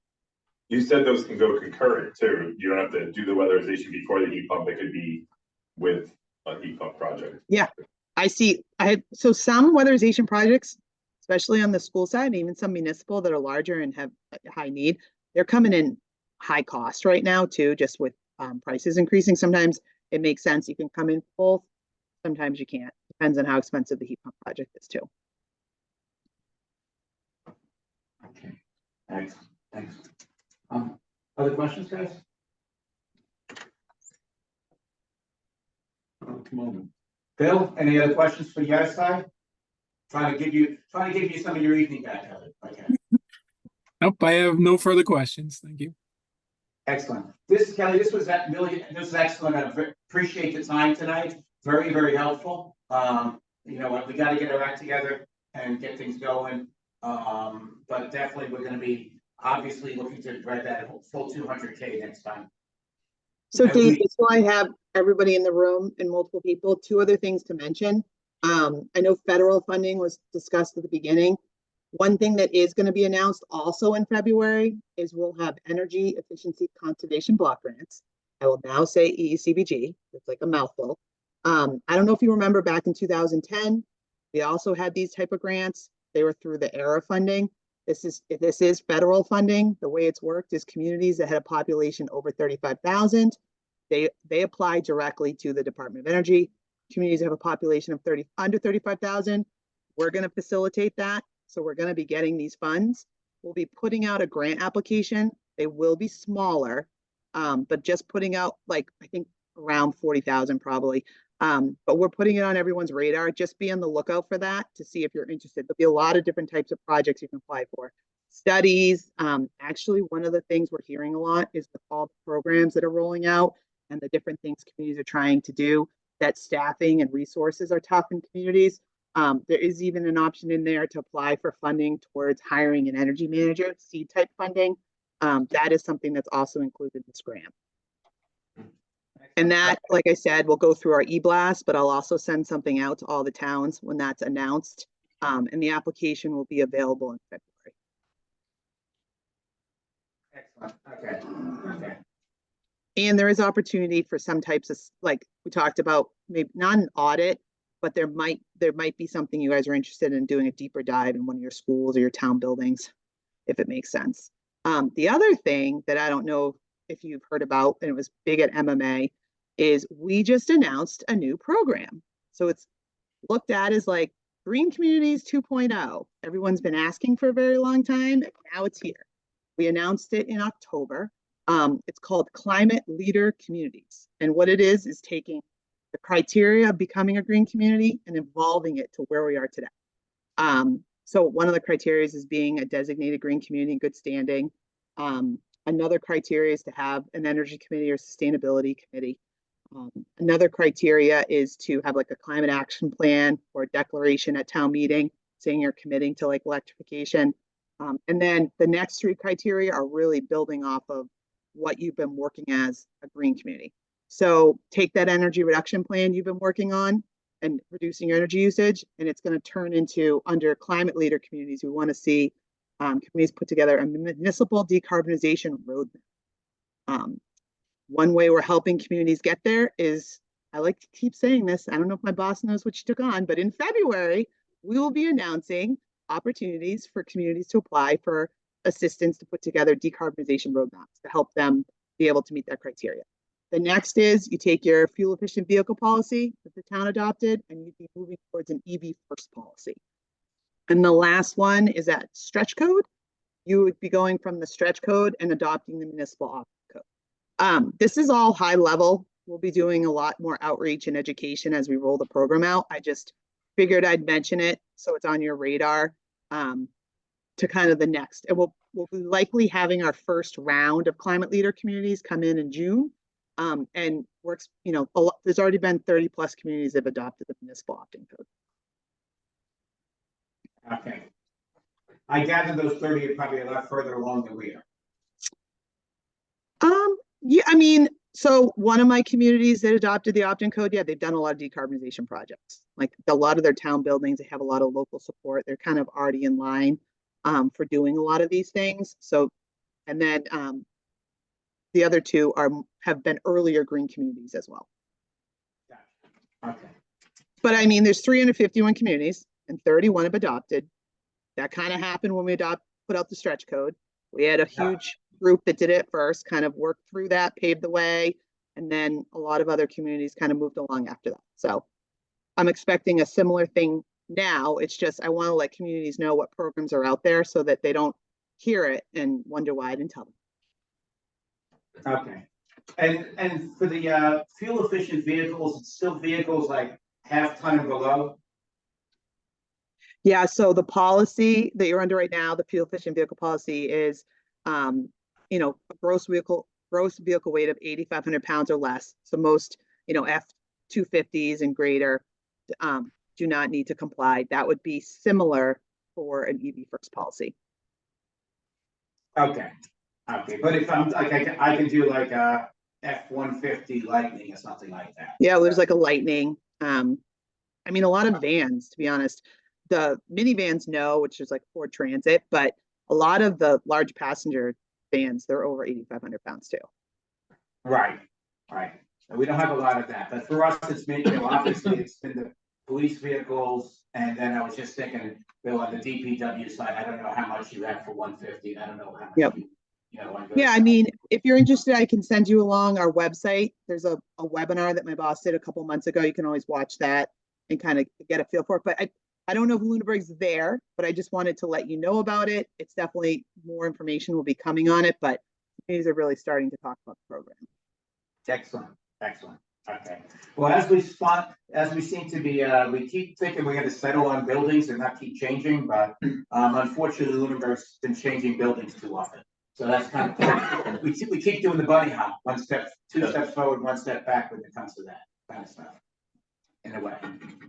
E: you said those can go concurrent too. You don't have to do the weatherization before the heat pump. It could be with a heat pump project.
H: Yeah, so some weatherization projects, especially on the school side, and even some municipal that are larger and have a high need, they're coming in high cost right now too, just with prices increasing. Sometimes it makes sense. You can come in both. Sometimes you can't. Depends on how expensive the heat pump project is too.
I: Okay, thanks. Other questions, guys? Bill, any other questions for the other side? Trying to give you some of your evening back, okay.
F: Nope, I have no further questions. Thank you.
I: Excellent. Kelly, this was excellent. I appreciate the time tonight. Very, very helpful. We got to get our act together and get things going. But definitely we're going to be obviously looking to drive that full 200K next time.
H: So Dave, just so I have everybody in the room and multiple people, two other things to mention. I know federal funding was discussed at the beginning. One thing that is going to be announced also in February is we'll have energy efficiency conservation block grants. I will now say EECBG. It's like a mouthful. I don't know if you remember back in 2010, we also had these type of grants. They were through the ERA funding. This is federal funding. The way it's worked is communities that had a population over 35,000, they apply directly to the Department of Energy. Communities that have a population of under 35,000, we're going to facilitate that. So we're going to be getting these funds. We'll be putting out a grant application. They will be smaller, but just putting out I think around 40,000 probably. But we're putting it on everyone's radar. Just be on the lookout for that to see if you're interested. There'll be a lot of different types of projects you can apply for. Studies. Actually, one of the things we're hearing a lot is all the programs that are rolling out and the different things communities are trying to do, that staffing and resources are tough in communities. There is even an option in there to apply for funding towards hiring an energy manager, seed type funding. That is something that's also included in this grant. And that, like I said, we'll go through our e-blast, but I'll also send something out to all the towns when that's announced. And the application will be available in February.
I: Excellent. Okay.
H: And there is opportunity for some types of, like we talked about, maybe not an audit, but there might be something you guys are interested in doing a deeper dive in one of your schools or your town buildings, if it makes sense. The other thing that I don't know if you've heard about, and it was big at MMA, is we just announced a new program. So it's looked at as like Green Communities 2.0. Everyone's been asking for a very long time, and now it's here. We announced it in October. It's called Climate Leader Communities. And what it is taking the criteria of becoming a green community and evolving it to where we are today. So one of the criteria is being a designated green community in good standing. Another criteria is to have an energy committee or sustainability committee. Another criteria is to have like a climate action plan or declaration at town meeting, saying you're committing to like electrification. And then the next three criteria are really building off of what you've been working as a green community. So take that energy reduction plan you've been working on and reducing your energy usage, and it's going to turn into, under climate leader communities, we want to see communities put together a municipal decarbonization roadmap. One way we're helping communities get there is, I like to keep saying this, I don't know if my boss knows what she took on, but in February, we will be announcing opportunities for communities to apply for assistance to put together decarbonization roadmaps to help them be able to meet that criteria. The next is you take your fuel efficient vehicle policy that the town adopted, and you'd be moving towards an EV first policy. And the last one is that stretch code. You would be going from the stretch code and adopting the municipal option code. This is all high level. We'll be doing a lot more outreach and education as we roll the program out. I just figured I'd mention it so it's on your radar to kind of the next. And we'll be likely having our first round of climate leader communities come in June. And works, you know, there's already been 30 plus communities that have adopted the municipal opt-in code.
I: Okay. I gather those 30 are probably a lot further along than we are.
H: Yeah, I mean, so one of my communities that adopted the opt-in code, yeah, they've done a lot of decarbonization projects. Like a lot of their town buildings, they have a lot of local support. They're kind of already in line for doing a lot of these things. So, and then the other two have been earlier green communities as well.
I: Okay.
H: But I mean, there's 351 communities and 31 have adopted. That kind of happened when we put out the stretch code. We had a huge group that did it first, kind of worked through that, paved the way, and then a lot of other communities kind of moved along after that. So I'm expecting a similar thing now. It's just I want to let communities know what programs are out there so that they don't hear it and wonder why I didn't tell them.
I: Okay. And for the fuel efficient vehicles, it's still vehicles like half ton and below?
H: Yeah, so the policy that you're under right now, the fuel efficient vehicle policy is, you know, a gross vehicle weight of 8,500 pounds or less. So most, you know, F-250s and greater do not need to comply. That would be similar for an EV first policy.
I: Okay. Okay, but if I'm like, I can do like a F-150 Lightning or something like that.
H: Yeah, there's like a Lightning. I mean, a lot of vans, to be honest. The minivans, no, which is like Ford Transit, but a lot of the large passenger vans, they're over 8,500 pounds too.
I: Right, right. So we don't have a lot of that, but for us, it's been, you know, obviously it's been the police vehicles. And then I was just thinking, Bill, on the DPW side, I don't know how much you have for 150. I don't know how much.
H: Yep.
I: You know,
H: Yeah, I mean, if you're interested, I can send you along our website. There's a webinar that my boss did a couple months ago. You can always watch that and kind of get a feel for it. But I don't know if Lunenburg's there, but I just wanted to let you know about it. It's definitely more information will be coming on it, but communities are really starting to talk about the program.
I: Excellent, excellent. Okay. Well, as we seem to be, we keep thinking we're going to settle on buildings and not keep changing, but unfortunately, Lunenburg's been changing buildings too often. So that's kind of, we keep doing the bunny hop, two steps forward, one step back when it comes to that kind of stuff. In a way.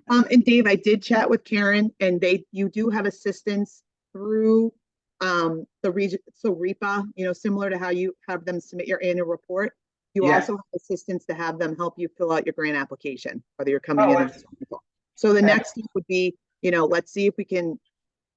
H: And Dave, I did chat with Karen, and you do have assistance through the region, so REPA, you know, similar to how you have them submit your annual report. You also have assistance to have them help you fill out your grant application, whether you're coming in. So the next step would be, you know, let's see if we can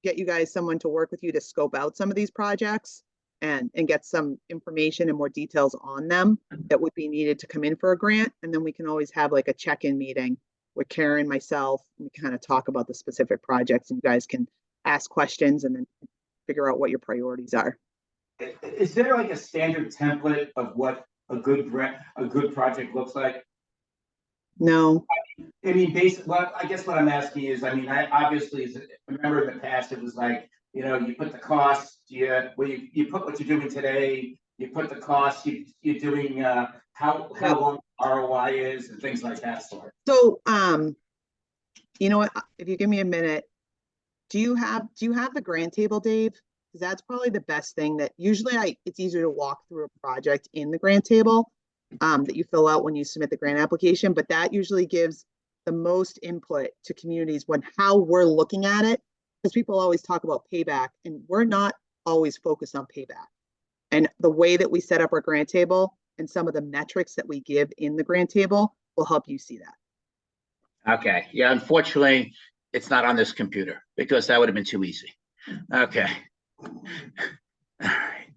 H: get you guys someone to work with you to scope out some of these projects and get some information and more details on them that would be needed to come in for a grant. And then we can always have like a check-in meeting with Karen, myself, and we kind of talk about the specific projects, and you guys can ask questions and then figure out what your priorities are.
I: Is there like a standard template of what a good project looks like?
H: No.
I: I mean, well, I guess what I'm asking is, I mean, I obviously remember in the past, it was like, you know, you put the cost, you put what you're doing today, you put the cost, you're doing how long ROI is and things like that sort.
H: So, you know what, if you give me a minute, do you have the grant table, Dave? because that's probably the best thing that usually it's easier to walk through a project in the grant table that you fill out when you submit the grant application, but that usually gives the most input to communities when how we're looking at it, because people always talk about payback and we're not always focused on payback. And the way that we set up our grant table and some of the metrics that we give in the grant table will help you see that.
A: Okay, yeah, unfortunately, it's not on this computer because that would have been too easy. Okay. All right.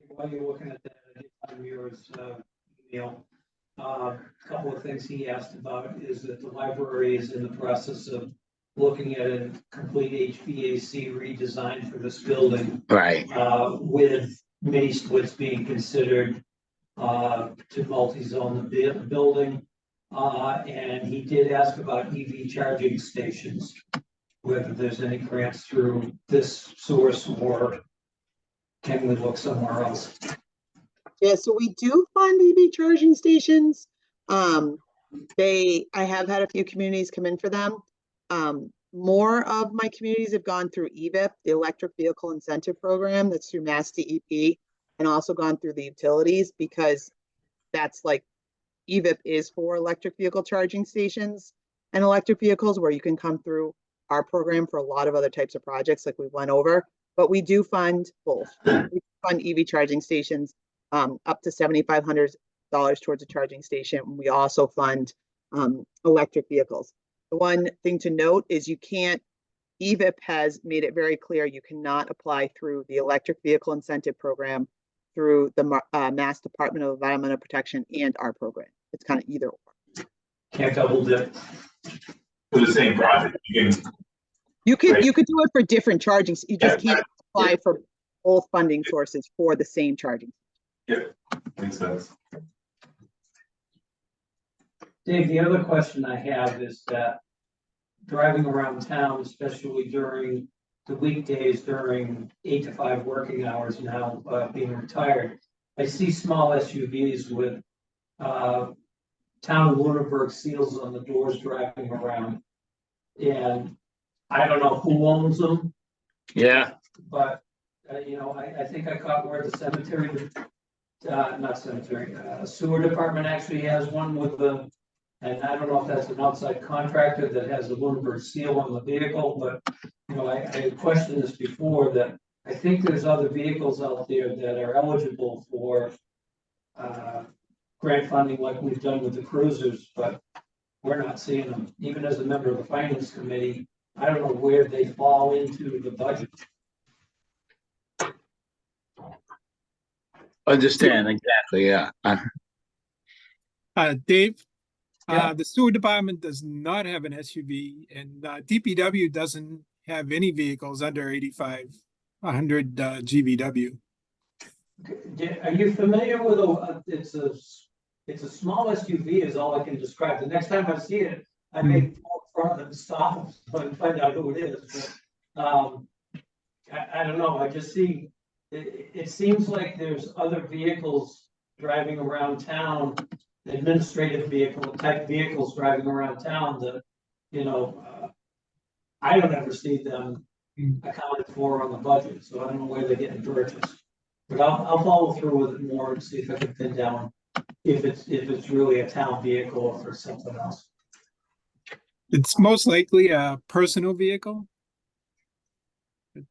B: While you're looking at that, I did find yours, email. A couple of things he asked about is that the library is in the process of looking at a complete HVAC redesign for this building,
A: Right.
B: with mini splits being considered, to multi-zone the building. And he did ask about EV charging stations, whether there's any grants through this source or can we look somewhere else?
H: Yeah, so we do fund EV charging stations. I have had a few communities come in for them. More of my communities have gone through EVIP, the Electric Vehicle Incentive Program, that's through Mass DEP, and also gone through the utilities because that's like EVIP is for electric vehicle charging stations and electric vehicles where you can come through our program for a lot of other types of projects like we went over. But we do fund both. We fund EV charging stations up to $7,500 towards a charging station. We also fund electric vehicles. The one thing to note is EVIP has made it very clear you cannot apply through the Electric Vehicle Incentive Program through the Mass Department of Environmental Protection and our program. It's kind of either or.
B: Can't double dip.
E: For the same project,
H: You could
E: Right.
H: do it for different charging. You just
E: Yeah.
H: can't apply for both funding sources for the same charging.
E: makes sense.
B: Dave, the other question I have is that driving around town, especially during the weekdays, during 8 to 5 working hours now, being retired, I see small SUVs with town of Lunenburg seals on the doors driving around. And I don't know who owns them,
A: Yeah.
B: but, I think I caught where the cemetery, not cemetery, sewer department actually has one with and I don't know if that's an outside contractor that has a Lunenburg seal on the vehicle, but, I questioned this before, that I think there's other vehicles out there that are eligible for grant funding like we've done with the cruisers, but we're not seeing them. Even as a member of the finance committee, I don't know where they fall into the budget.
A: Understand, exactly, yeah.
F: Dave,
B: Yeah.
F: the sewer department does not have an SUV and DPW doesn't have any vehicles under 8,500 GVW.
B: Are you familiar with it's a small SUV is all I can describe. The next time I see it, I may pull in front of it and stop and find out who it is. But I don't know. I just see it seems like there's other vehicles driving around town, administrative vehicle type vehicles driving around town that, I don't ever see them accounted for on the budget, so I don't know where they're getting purchased. But I'll follow through with it more and see if I can pin down if it's really a town vehicle or for something else.
F: It's most likely a personal vehicle.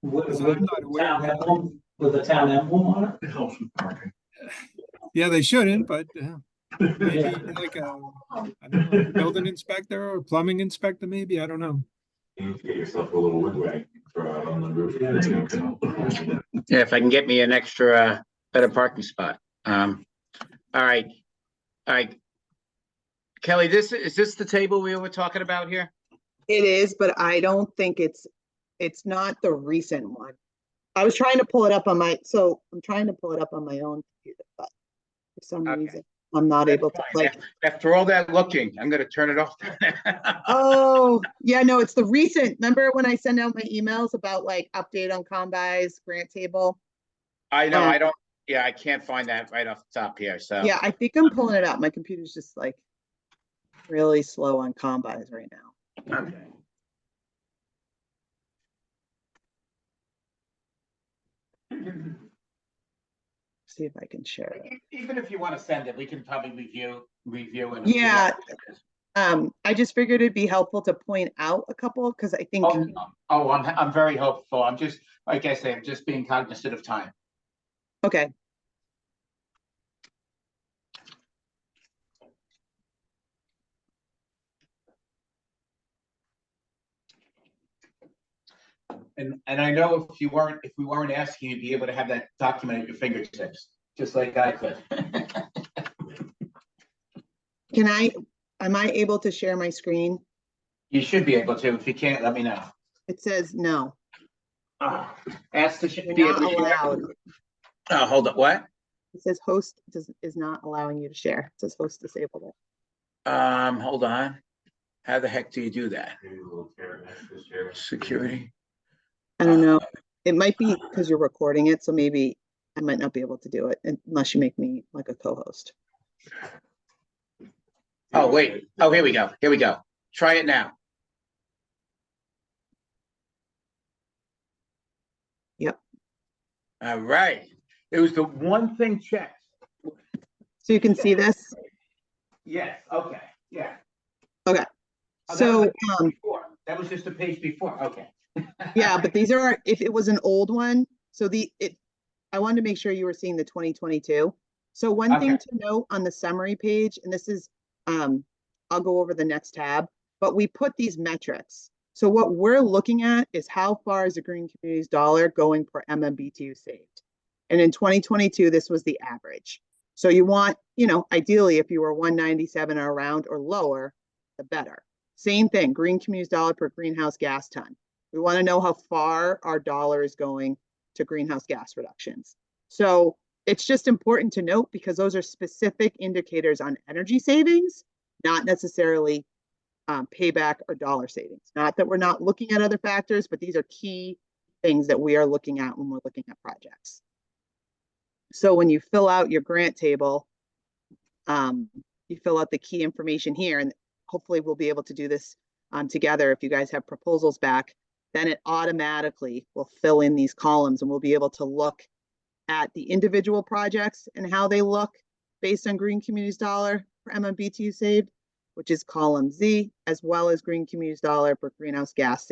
B: With
F: So I'm not aware of that.
B: with a town emblem on it.
G: It helps with parking.
F: Yeah, they shouldn't, but maybe
B: Yeah.
F: like I don't know, building inspector or plumbing inspector, maybe, I don't know.
E: You need to get yourself a little woodway, throw out on the roof.
B: Yeah.
A: Yeah, if I can get me an extra better parking spot. All right. Kelly, is this the table we were talking about here?
H: It is, but I don't think it's not the recent one. I was trying to pull it up on I'm trying to pull it up on my own computer, but for some
A: Okay.
H: reason, I'm not able to
A: After all that looking, I'm gonna turn it off.
H: Oh, yeah, no, it's the recent. Remember when I send out my emails about update on Combis grant table?
A: I know, I can't find that right off the top here, so.
H: Yeah, I think I'm pulling it up. My computer's just really slow on Combis right now.
A: Okay.
H: See if I can share it.
A: Even if you want to send it, we can probably review and.
H: Yeah. I just figured it'd be helpful to point out a couple, because I think,
A: I'm very hopeful. I'm just, like I say, I'm just being cognizant of time.
H: okay,
A: And I know if we weren't asking, you'd be able to have that document at your fingertips, just like I could.
H: am I able to share my screen?
A: You should be able to. If you can't, let me know.
H: It says no.
A: Ask to
H: You're
A: be able
H: not
A: to share.
H: allowed.
A: Oh, hold up, what?
H: It says host is not allowing you to share. It says host disabled it.
A: Hold on. How the heck do you do that?
E: Maybe a little care next to share.
A: Security?
H: I don't know. It might be because you're recording it, so maybe I might not be able to do it unless you make me like a co-host.
A: Oh, wait. Oh, here we go. Here we go. Try it now.
H: Yep.
A: All right. It was the one thing checked.
H: So you can see this.
A: Yes, okay, yeah.
H: Okay.
A: Oh, that was
H: So,
A: the page before. That was just the page before, okay.
H: yeah, but these are, if it was an old one, so I wanted to make sure you were seeing the 2022. So one thing
A: Okay.
H: to note on the summary page, and this is, I'll go over the next tab, but we put these metrics. So what we're looking at is how far is the Green Communities dollar going per MMBTU saved? And in 2022, this was the average. So you want, ideally, if you were 197 or around or lower, the better. Same thing, Green Communities dollar per greenhouse gas ton. We want to know how far our dollar is going to greenhouse gas reductions. So it's just important to note because those are specific indicators on energy savings, not necessarily payback or dollar savings. Not that we're not looking at other factors, but these are key things that we are looking at when we're looking at projects. So when you fill out your grant table, you fill out the key information here, and hopefully we'll be able to do this together if you guys have proposals back, then it automatically will fill in these columns and we'll be able to look at the individual projects and how they look based on Green Communities dollar per MMBTU saved, which is column Z, as well as Green Communities dollar per greenhouse gas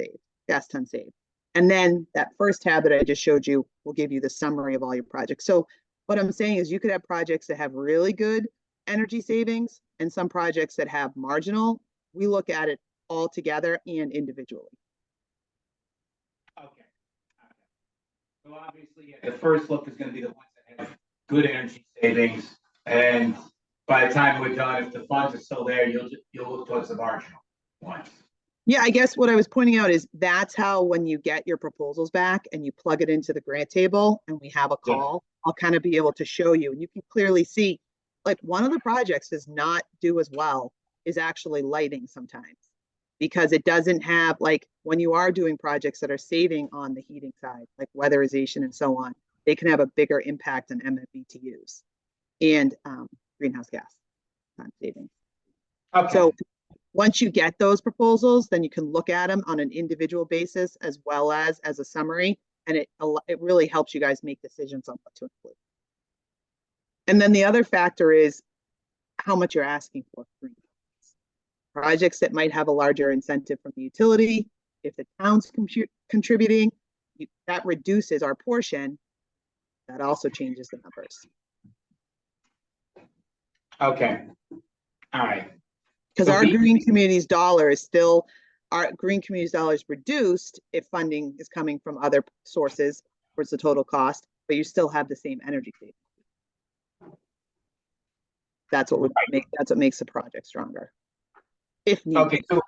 H: ton saved. And then that first tab that I just showed you will give you the summary of all your projects. So what I'm saying is you could have projects that have really good energy savings and some projects that have marginal. We look at it all together and individually.
A: Okay. So obviously, the first look is going to be the ones that have good energy savings. And by the time we're done, if the funds are still there, you'll look towards the marginal ones.
H: Yeah, I guess what I was pointing out is that's how when you get your proposals back and you plug it into the grant table and we have a call, I'll kind of be able to show you, and you can clearly see like one of the projects does not do as well is actually lighting sometimes because it doesn't have, like when you are doing projects that are saving on the heating side, like weatherization and so on, they can have a bigger impact on MMBTUs and greenhouse gas savings.
A: Okay.
H: So once you get those proposals, then you can look at them on an individual basis as well as a summary, and it really helps you guys make decisions on what to include. And then the other factor is how much you're asking for green projects that might have a larger incentive from the utility. If the town's contributing, that reduces our portion. That also changes the numbers.
A: Okay. All right.
H: Because
A: So
H: our Green Communities dollar is still, our Green Communities dollar is reduced if funding is coming from other sources towards the total cost, but you still have the same energy savings. That's what would make, that's what makes the project stronger. If needed.
A: Okay, so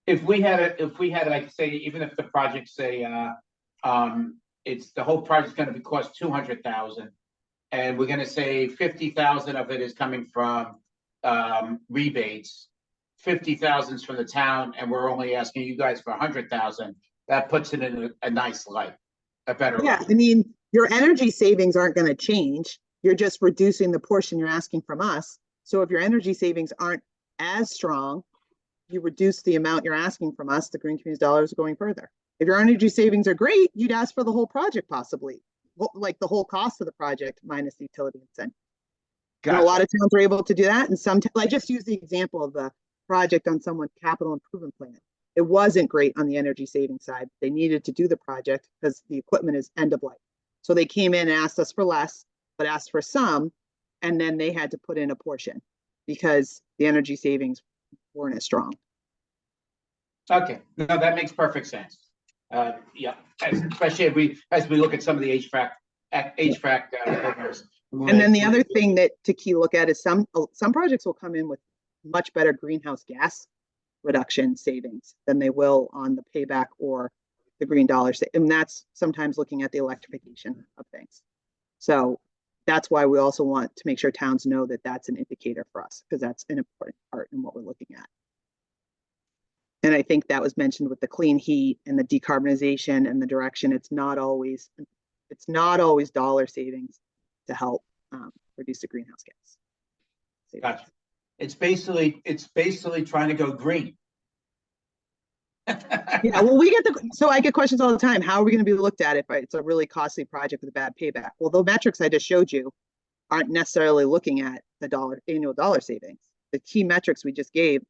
A: if we had like say, even if the project say it's the whole project's gonna be cost 200,000 and we're gonna say 50,000 of it is coming from rebates, 50,000 is from the town, and we're only asking you guys for 100,000, that puts it in a nice light, a better
H: Yeah,
A: light.
H: I mean, your energy savings aren't going to change. You're just reducing the portion you're asking from us. So if your energy savings aren't as strong, you reduce the amount you're asking from us, the Green Communities dollars are going further. If your energy savings are great, you'd ask for the whole project possibly. like the whole cost of the project minus the utility incentive. And a lot of towns are able to do that, and some, I just use the example of the project on someone's capital improvement plan. It wasn't great on the energy saving side. They needed to do the project because the equipment is end of life. So they came in and asked us for less, but asked for some, and then they had to put in a portion because the energy savings weren't as strong.
A: Okay, no, that makes perfect sense. Yeah, especially as we look at some of the HVAC programs.
H: And then the other thing that to key look at is some projects will come in with much better greenhouse gas reduction savings than they will on the payback or the green dollars. And that's sometimes looking at the electrification of things. So that's why we also want to make sure towns know that that's an indicator for us, because that's an important part in what we're looking at. And I think that was mentioned with the clean heat and the decarbonization and the direction. It's not always dollar savings to help reduce the greenhouse gas.
A: Gotcha. It's basically trying to go green.
H: Yeah, well, so I get questions all the time. How are we going to be looked at if it's a really costly project with a bad payback? Well, the metrics I just showed you aren't necessarily looking at the annual dollar savings. The key metrics we just gave,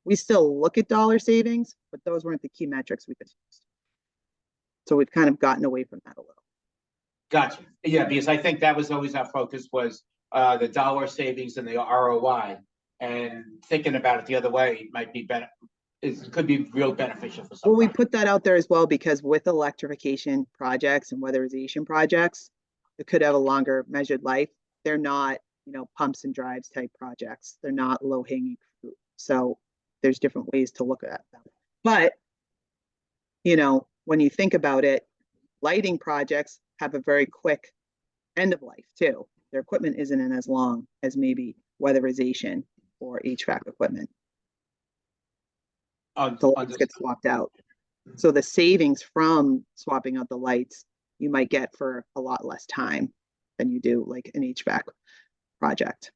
H: we still look at dollar savings, but those weren't the key metrics we just used. So we've kind of gotten away from that a little.
A: Gotcha. Yeah, because I think that was always our focus was the dollar savings and the ROI, and thinking about it the other way might be better. It could be real beneficial for some.
H: Well, we put that out there as well because with electrification projects and weatherization projects, it could have a longer measured life. They're not, pumps and drives type projects. They're not low hanging fruit. So there's different ways to look at them. But, when you think about it, lighting projects have a very quick end of life too. Their equipment isn't in as long as maybe weatherization or HVAC equipment. The lights get swapped out. So the savings from swapping out the lights, you might get for a lot less time than you do like an HVAC project.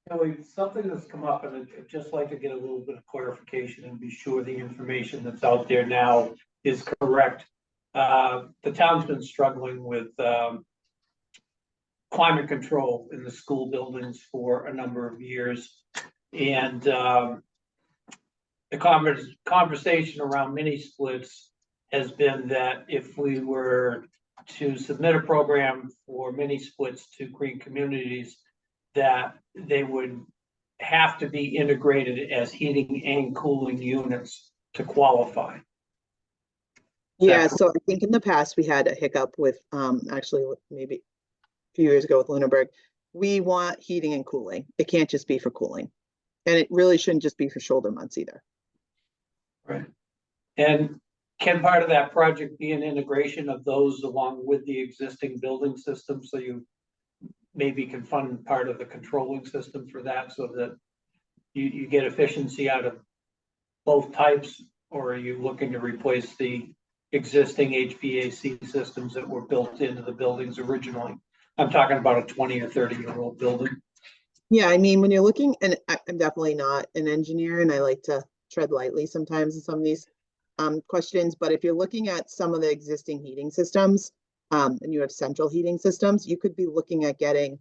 B: Kelly, something that's come up, and I'd just like to get a little bit of clarification and be sure the information that's out there now is correct. The town's been struggling with climate control in the school buildings for a number of years. And the conversation around mini splits has been that if we were to submit a program for mini splits to green communities, that they would have to be integrated as heating and cooling units to qualify.
H: Yeah, so I think in the past we had a hiccup with actually maybe a few years ago with Lunenburg. We want heating and cooling. It can't just be for cooling. And it really shouldn't just be for shoulder months either.
B: Right. And can part of that project be an integration of those along with the existing building system, so you maybe can fund part of the controlling system for that, so that you get efficiency out of both types? Or are you looking to replace the existing HVAC systems that were built into the buildings originally? I'm talking about a 20 or 30-year-old building.
H: Yeah, I mean, when you're looking, and I'm definitely not an engineer, and I like to tread lightly sometimes in some of these questions, but if you're looking at some of the existing heating systems, and you have central heating systems, you could be looking at getting,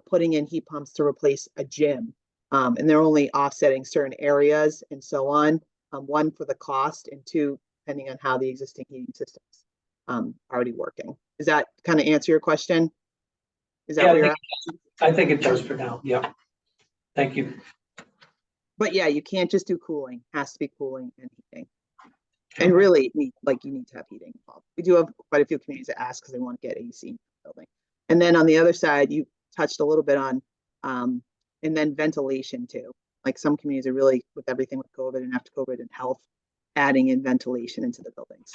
H: putting in heat pumps to replace a gym. And they're only offsetting certain areas and so on. One, for the cost, and two, depending on how the existing heating systems are already working. Does that kind of answer your question? Is that where you're at?
B: I think it does for now. Yeah. Thank you.
H: But yeah, you can't just do cooling. It has to be cooling and heating. And really, you need to have heating involved. We do have quite a few communities that ask because they want to get AC in the building. And then on the other side, you touched a little bit on, and then ventilation too. Like some communities are really, with everything with COVID and after COVID and health, adding in ventilation into the buildings.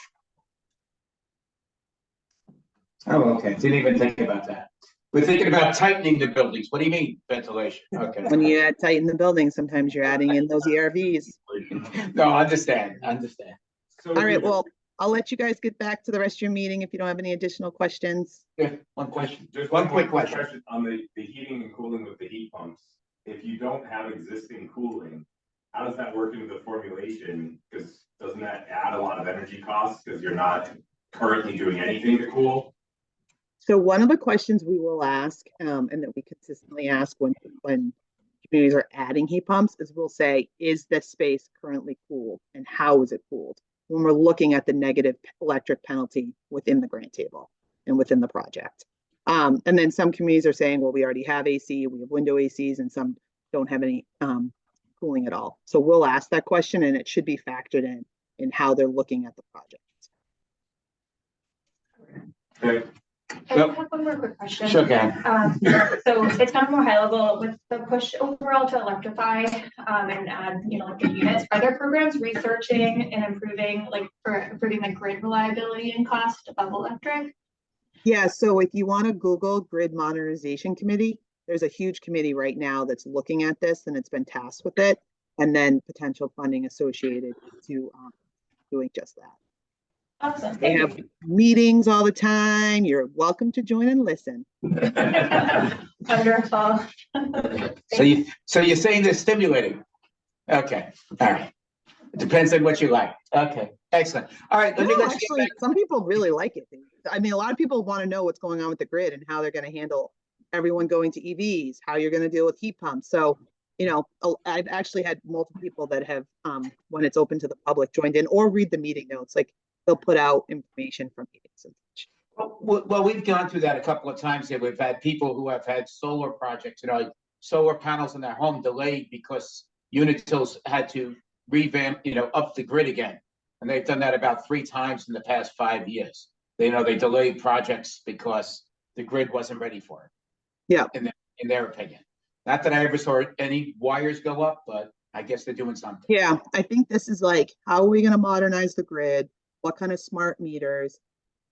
A: Oh, okay. Didn't even think about that. We're thinking about tightening the buildings. What do you mean, ventilation? Okay.
H: When you tighten the building, sometimes you're adding in those ERVs.
A: No, understand.
E: So
H: All right, well, I'll let you guys get back to the rest of your meeting if you don't have any additional questions.
A: Yeah, one question.
E: Just
A: One quick question.
E: on the heating and cooling with the heat pumps. If you don't have existing cooling, how does that work into the formulation? Because doesn't that add a lot of energy costs? Because you're not currently doing anything to cool?
H: So one of the questions we will ask, and that we consistently ask when communities are adding heat pumps is we'll say, is this space currently cooled and how is it cooled? When we're looking at the negative electric penalty within the grant table and within the project. And then some communities are saying, well, we already have AC, we have window ACs, and some don't have any cooling at all. So we'll ask that question and it should be factored in how they're looking at the project.
E: Okay.
C: I
E: Yep.
C: have one more quick question.
A: Sure can.
C: So it's kind of more high level with the push overall to electrify, and add, electric units. Are there programs researching and improving, for improving the grid reliability and cost of electric?
H: Yeah, so if you want to Google Grid Modernization Committee, there's a huge committee right now that's looking at this and it's been tasked with it. And then potential funding associated to doing just that.
C: Awesome.
H: They
C: Thank
H: have meetings all the time. You're welcome to join and listen.
C: you. Wonderful.
A: So you're saying they're stimulating? Okay, all right. It depends on what you like. Okay, excellent. All right, let me
H: No,
A: let you get
H: actually,
A: back.
H: some people really like it. I mean, a lot of people want to know what's going on with the grid and how they're going to handle everyone going to EVs, how you're going to deal with heat pumps. So, I've actually had multiple people that have, when it's open to the public, joined in or read the meeting notes. Like they'll put out information from meetings and such.
A: Well, we've gone through that a couple of times here. We've had people who have had solar projects, solar panels in their home delayed because Unitil's had to revamp, up the grid again. And they've done that about 3 times in the past 5 years. They delayed projects because the grid wasn't ready for it.
H: Yeah.
A: In their opinion. Not that I ever saw any wires go up, but I guess they're doing something.
H: Yeah, I think this is like, how are we going to modernize the grid? What kind of smart meters?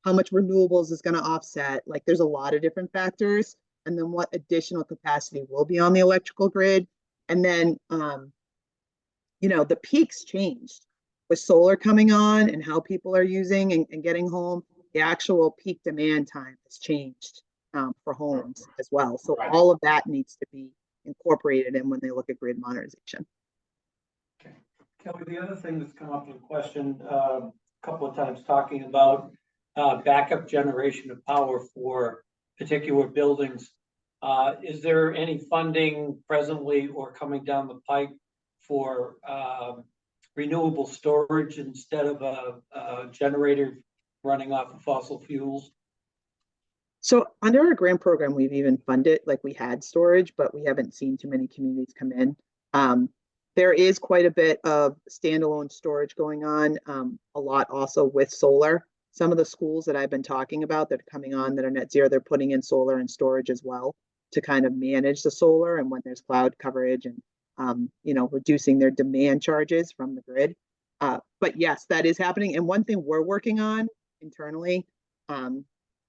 H: How much renewables is going to offset? Like there's a lot of different factors. And then what additional capacity will be on the electrical grid? And then, the peaks changed with solar coming on and how people are using and getting home. The actual peak demand time has changed for homes as well. So
A: Right.
H: all of that needs to be incorporated in when they look at grid modernization.
B: Kelly, the other thing that's come up in question a couple of times talking about backup generation of power for particular buildings. Is there any funding presently or coming down the pipe for renewable storage instead of a generator running off of fossil fuels?
H: So under our grant program, we've even funded, like we had storage, but we haven't seen too many communities come in. There is quite a bit of standalone storage going on, a lot also with solar. Some of the schools that I've been talking about that are coming on that are net zero, they're putting in solar and storage as well to kind of manage the solar and when there's cloud coverage and, reducing their demand charges from the grid. But yes, that is happening. And one thing we're working on internally,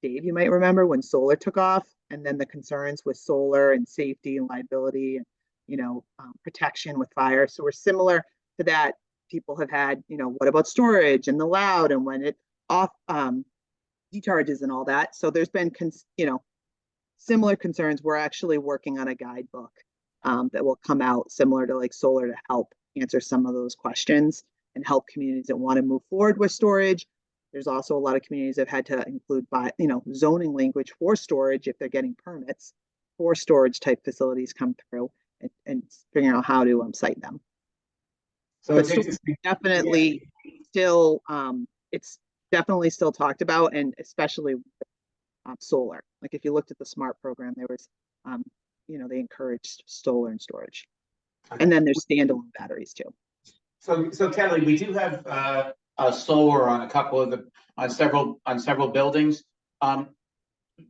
H: Dave, you might remember when solar took off and then the concerns with solar and safety and liability and, protection with fire. So we're similar to that. People have had, what about storage and the loud and when it off decharges and all that. So there's been, similar concerns. We're actually working on a guidebook that will come out similar to like solar to help answer some of those questions and help communities that want to move forward with storage. There's also a lot of communities that have had to include zoning language for storage if they're getting permits for storage type facilities come through and figuring out how to site them.
A: So
H: But
A: it's
H: storage
A: interesting.
H: definitely still, it's definitely still talked about, and especially solar. Like if you looked at the SMART program, there was, they encouraged solar and storage. And then there's standalone batteries too.
A: So Kelly, we do have solar on a couple of on several buildings.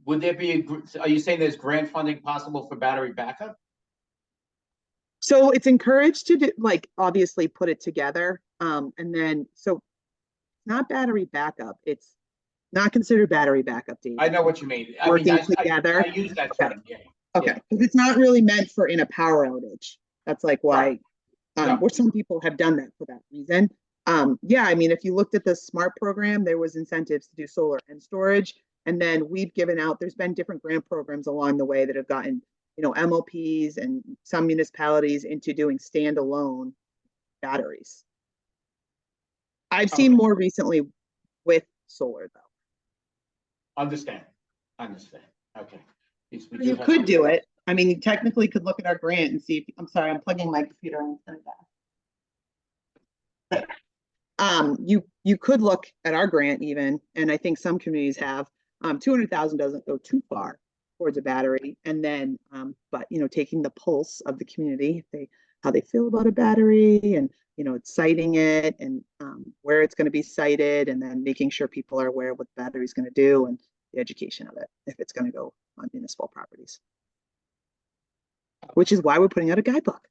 A: Would there be are you saying there's grant funding possible for battery backup?
H: So it's encouraged to do, obviously put it together. And then, so not battery backup. It's not considered battery backup, Dave.
A: I know what you mean.
H: Working
A: I
H: together.
A: I use that term, yeah.
H: Okay, because it's not really meant for in a power outage. That's like why,
A: No.
H: where some people have done that for that reason. Yeah, I mean, if you looked at the SMART program, there was incentives to do solar and storage. And then we've given out, there's been different grant programs along the way that have gotten, MOPs and some municipalities into doing standalone batteries. I've seen more recently with solar though.
A: understand, okay. Yes, we
H: You
A: have
H: could
A: some-
H: do it. I mean, you technically could look at our grant and see if, I'm sorry, I'm plugging my computer in. You could look at our grant even, and I think some communities have, 200,000 doesn't go too far towards a battery. And then, but taking the pulse of the community, how they feel about a battery and, citing it and, where it's going to be cited, and then making sure people are aware of what the battery is going to do and the education of it, if it's going to go on municipal properties. Which is why we're putting out a guidebook.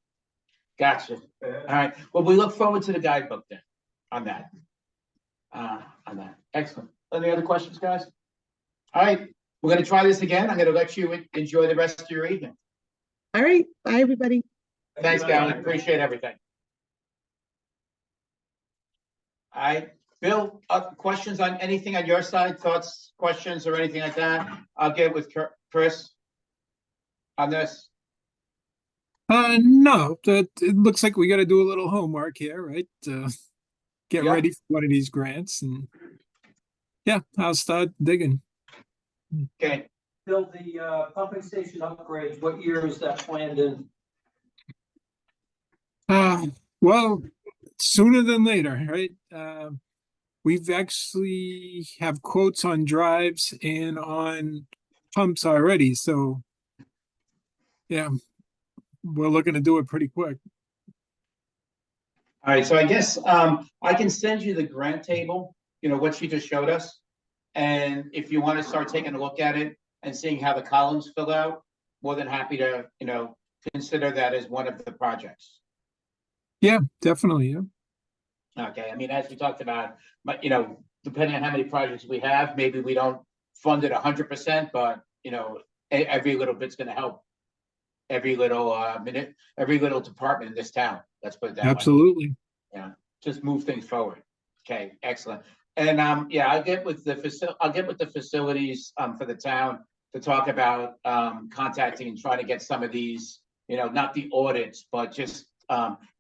A: Gotcha. All right. Well, we look forward to the guidebook then on that. Excellent. Any other questions, guys? All right. We're going to try this again. I'm going to let you enjoy the rest of your evening.
H: All right. Bye, everybody.
A: Thanks, Galen. Appreciate everything. All right. Bill, questions on anything on your side, thoughts, questions, or anything like that? I'll get with Chris on this.
F: No, it looks like we got to do a little homework here, right? Get
A: Yeah.
F: ready for one of these grants, and yeah, I'll start digging.
A: Okay.
B: Bill, the pumping station upgrades, what year is that planned in?
F: Well, sooner than later, right? We've actually have quotes on drives and on pumps already, so yeah, we're looking to do it pretty quick.
A: All right, so I guess I can send you the grant table, what she just showed us. And if you want to start taking a look at it and seeing how the columns fill out, more than happy to, consider that as one of the projects.
F: Yeah, definitely. Yeah.
A: Okay, I mean, as we talked about, but depending on how many projects we have, maybe we don't fund it 100%, but every little bit's gonna help. Every little minute, every little department in this town. Let's put it that way.
F: Absolutely.
A: Just move things forward. Okay, excellent. And yeah, I'll get with the facilities for the town to talk about contacting and trying to get some of these, not the audits, but just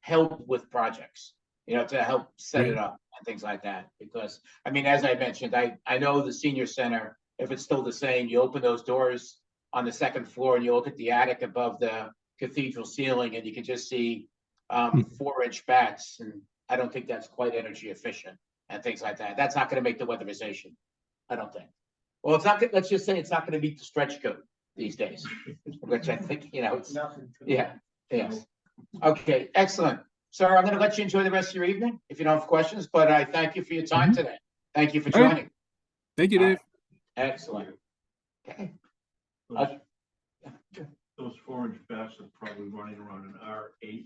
A: help with projects, to help set it up and things like that. Because I mean, as I mentioned, I know the senior center, if it's still the same, you open those doors on the second floor and you look at the attic above the cathedral ceiling and you can just see 4-inch bats, and I don't think that's quite energy efficient and things like that. That's not going to make the weatherization, I don't think. Well, it's not. Let's just say it's not going to meet the stretch code these days, which I think it's yeah. Yes. Okay. Excellent. Sir, I'm going to let you enjoy the rest of your evening if you don't have questions. But I thank you for your time today. Thank you for
F: All right.
A: joining.
F: Thank you, Dave.
A: Excellent. Okay.
G: Those 4-inch bats are probably running around an R8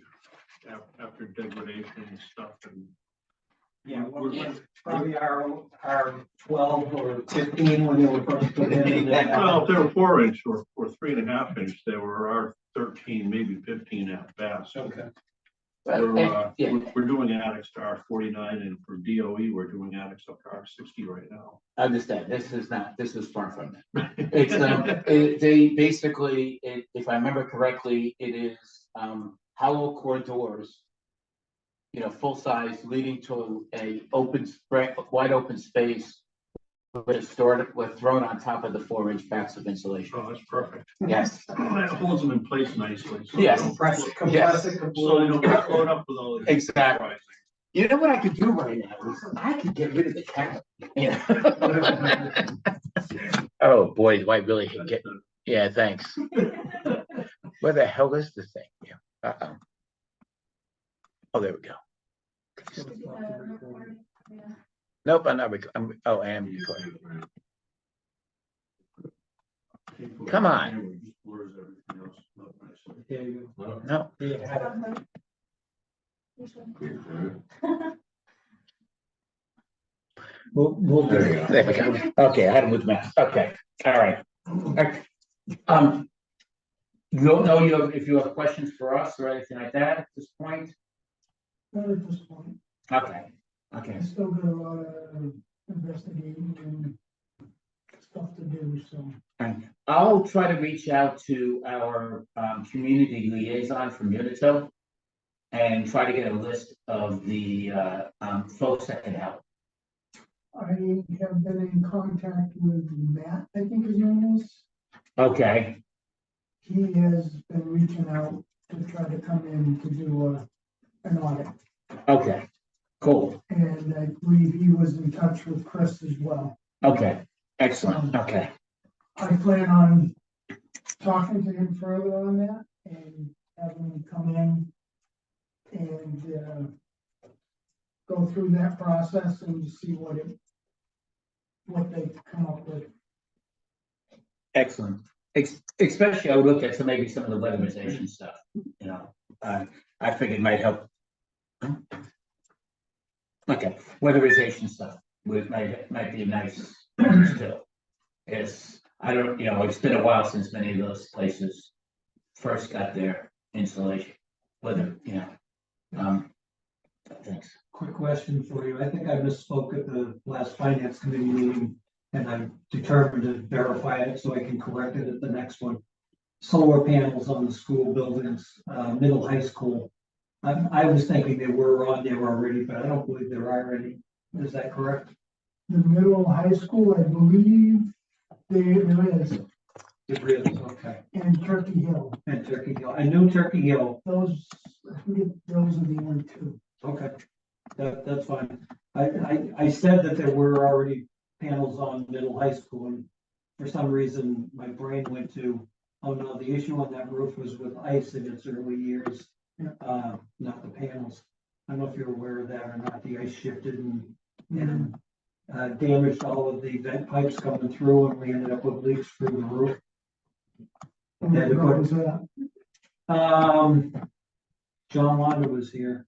G: after degradation and stuff, and
B: Yeah, probably our 12 or 15 when they were first put in.
G: well, if they were 4-inch or 3.5-inch, they were R13, maybe 15 at bats.
B: Okay.
G: We're doing attics to R49, and for DOE, we're doing attics up to R60 right now.
A: I understand. This is far from that. It's they basically, if I remember correctly, it is hollow core doors, full size, leading to a wide open space with thrown on top of the 4-inch backs of insulation.
G: Oh, that's perfect.
A: Yes.
G: Well, that holds them in place nicely. So
A: Yes.
B: Compress it.
G: So they don't get blown up with all this.
A: Exactly.
G: rising.
A: You know what I could do right now is I could get rid of the camera. Oh, boy, do I really get, yeah, thanks. Where the hell is the thing? Yeah. Uh-oh. Oh, there we go. Nope, I'm not recording. Oh, I am recording. Come on.
B: There you go.
A: No.
B: Yeah. We'll do it.
A: There we go. Okay, I had to move the mouse. Okay, all right. Okay. You don't know if you have questions for us or anything like that at this point?
D: Not at this point.
A: Okay, okay.
D: I still got a lot of investigating and stuff to do, so.
A: I'll try to reach out to our community liaison from Unitil and try to get a list of the folks that can help.
D: I have been in contact with Matt, I think his name is.
A: Okay,
D: He has been reaching out to try to come in to do an audit.
A: okay, cool,
D: And I believe he was in touch with Chris as well.
A: okay, excellent, okay.
D: I plan on talking to him further on that and having him come in and go through that process and see what they come up with.
A: Excellent. Especially I would look at some, maybe some of the weatherization stuff, you know, I figured might help. Okay, weatherization stuff might be nice too. Yes, I don't, you know, it's been a while since many of those places first got their insulation, whether, you know, thanks.
B: Quick question for you. I think I misspoke at the last finance committee meeting, and I'm determined to verify it so I can correct it at the next one. Solar panels on the school buildings, middle high school. I was thinking they were on there already, but I don't believe there are any. Is that correct?
D: The middle high school, I believe there is,
B: It is, okay.
D: and Turkey Hill.
B: And Turkey Hill. I knew Turkey Hill.
D: Those, I think those are the only two.
B: Okay, that's fine. I said that there were already panels on middle high school, and for some reason, my brain went to, oh no, the issue on that roof was with ice in its early years, not the panels. I don't know if you're aware of that or not. The ice shifted and damaged all of the vent pipes coming through, and we ended up with leaks through the roof. Yeah, the
D: What was that?
B: John Wanda was here.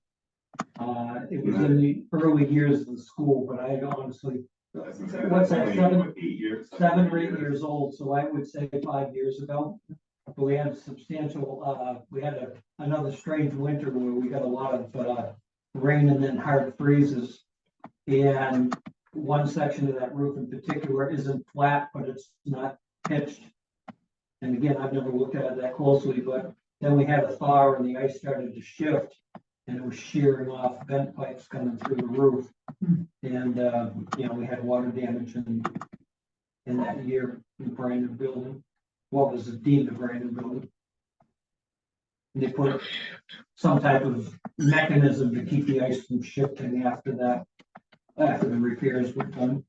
B: It was in the early years of the school, but I honestly, what's that, 7 or 8 years old, so I would say 5 years ago. But we had substantial, we had another strange winter where we got a lot of rain and then hard freezes. And one section of that roof in particular isn't flat, but it's not pitched. And again, I've never looked at it that closely, but then we had a thaw and the ice started to shift. And it was shearing off vent pipes coming through the roof. And, you know, we had water damage in that year in the Brandon building. What was deemed a Brandon building. And they put some type of mechanism to keep the ice from shifting after that, after the repairs were done.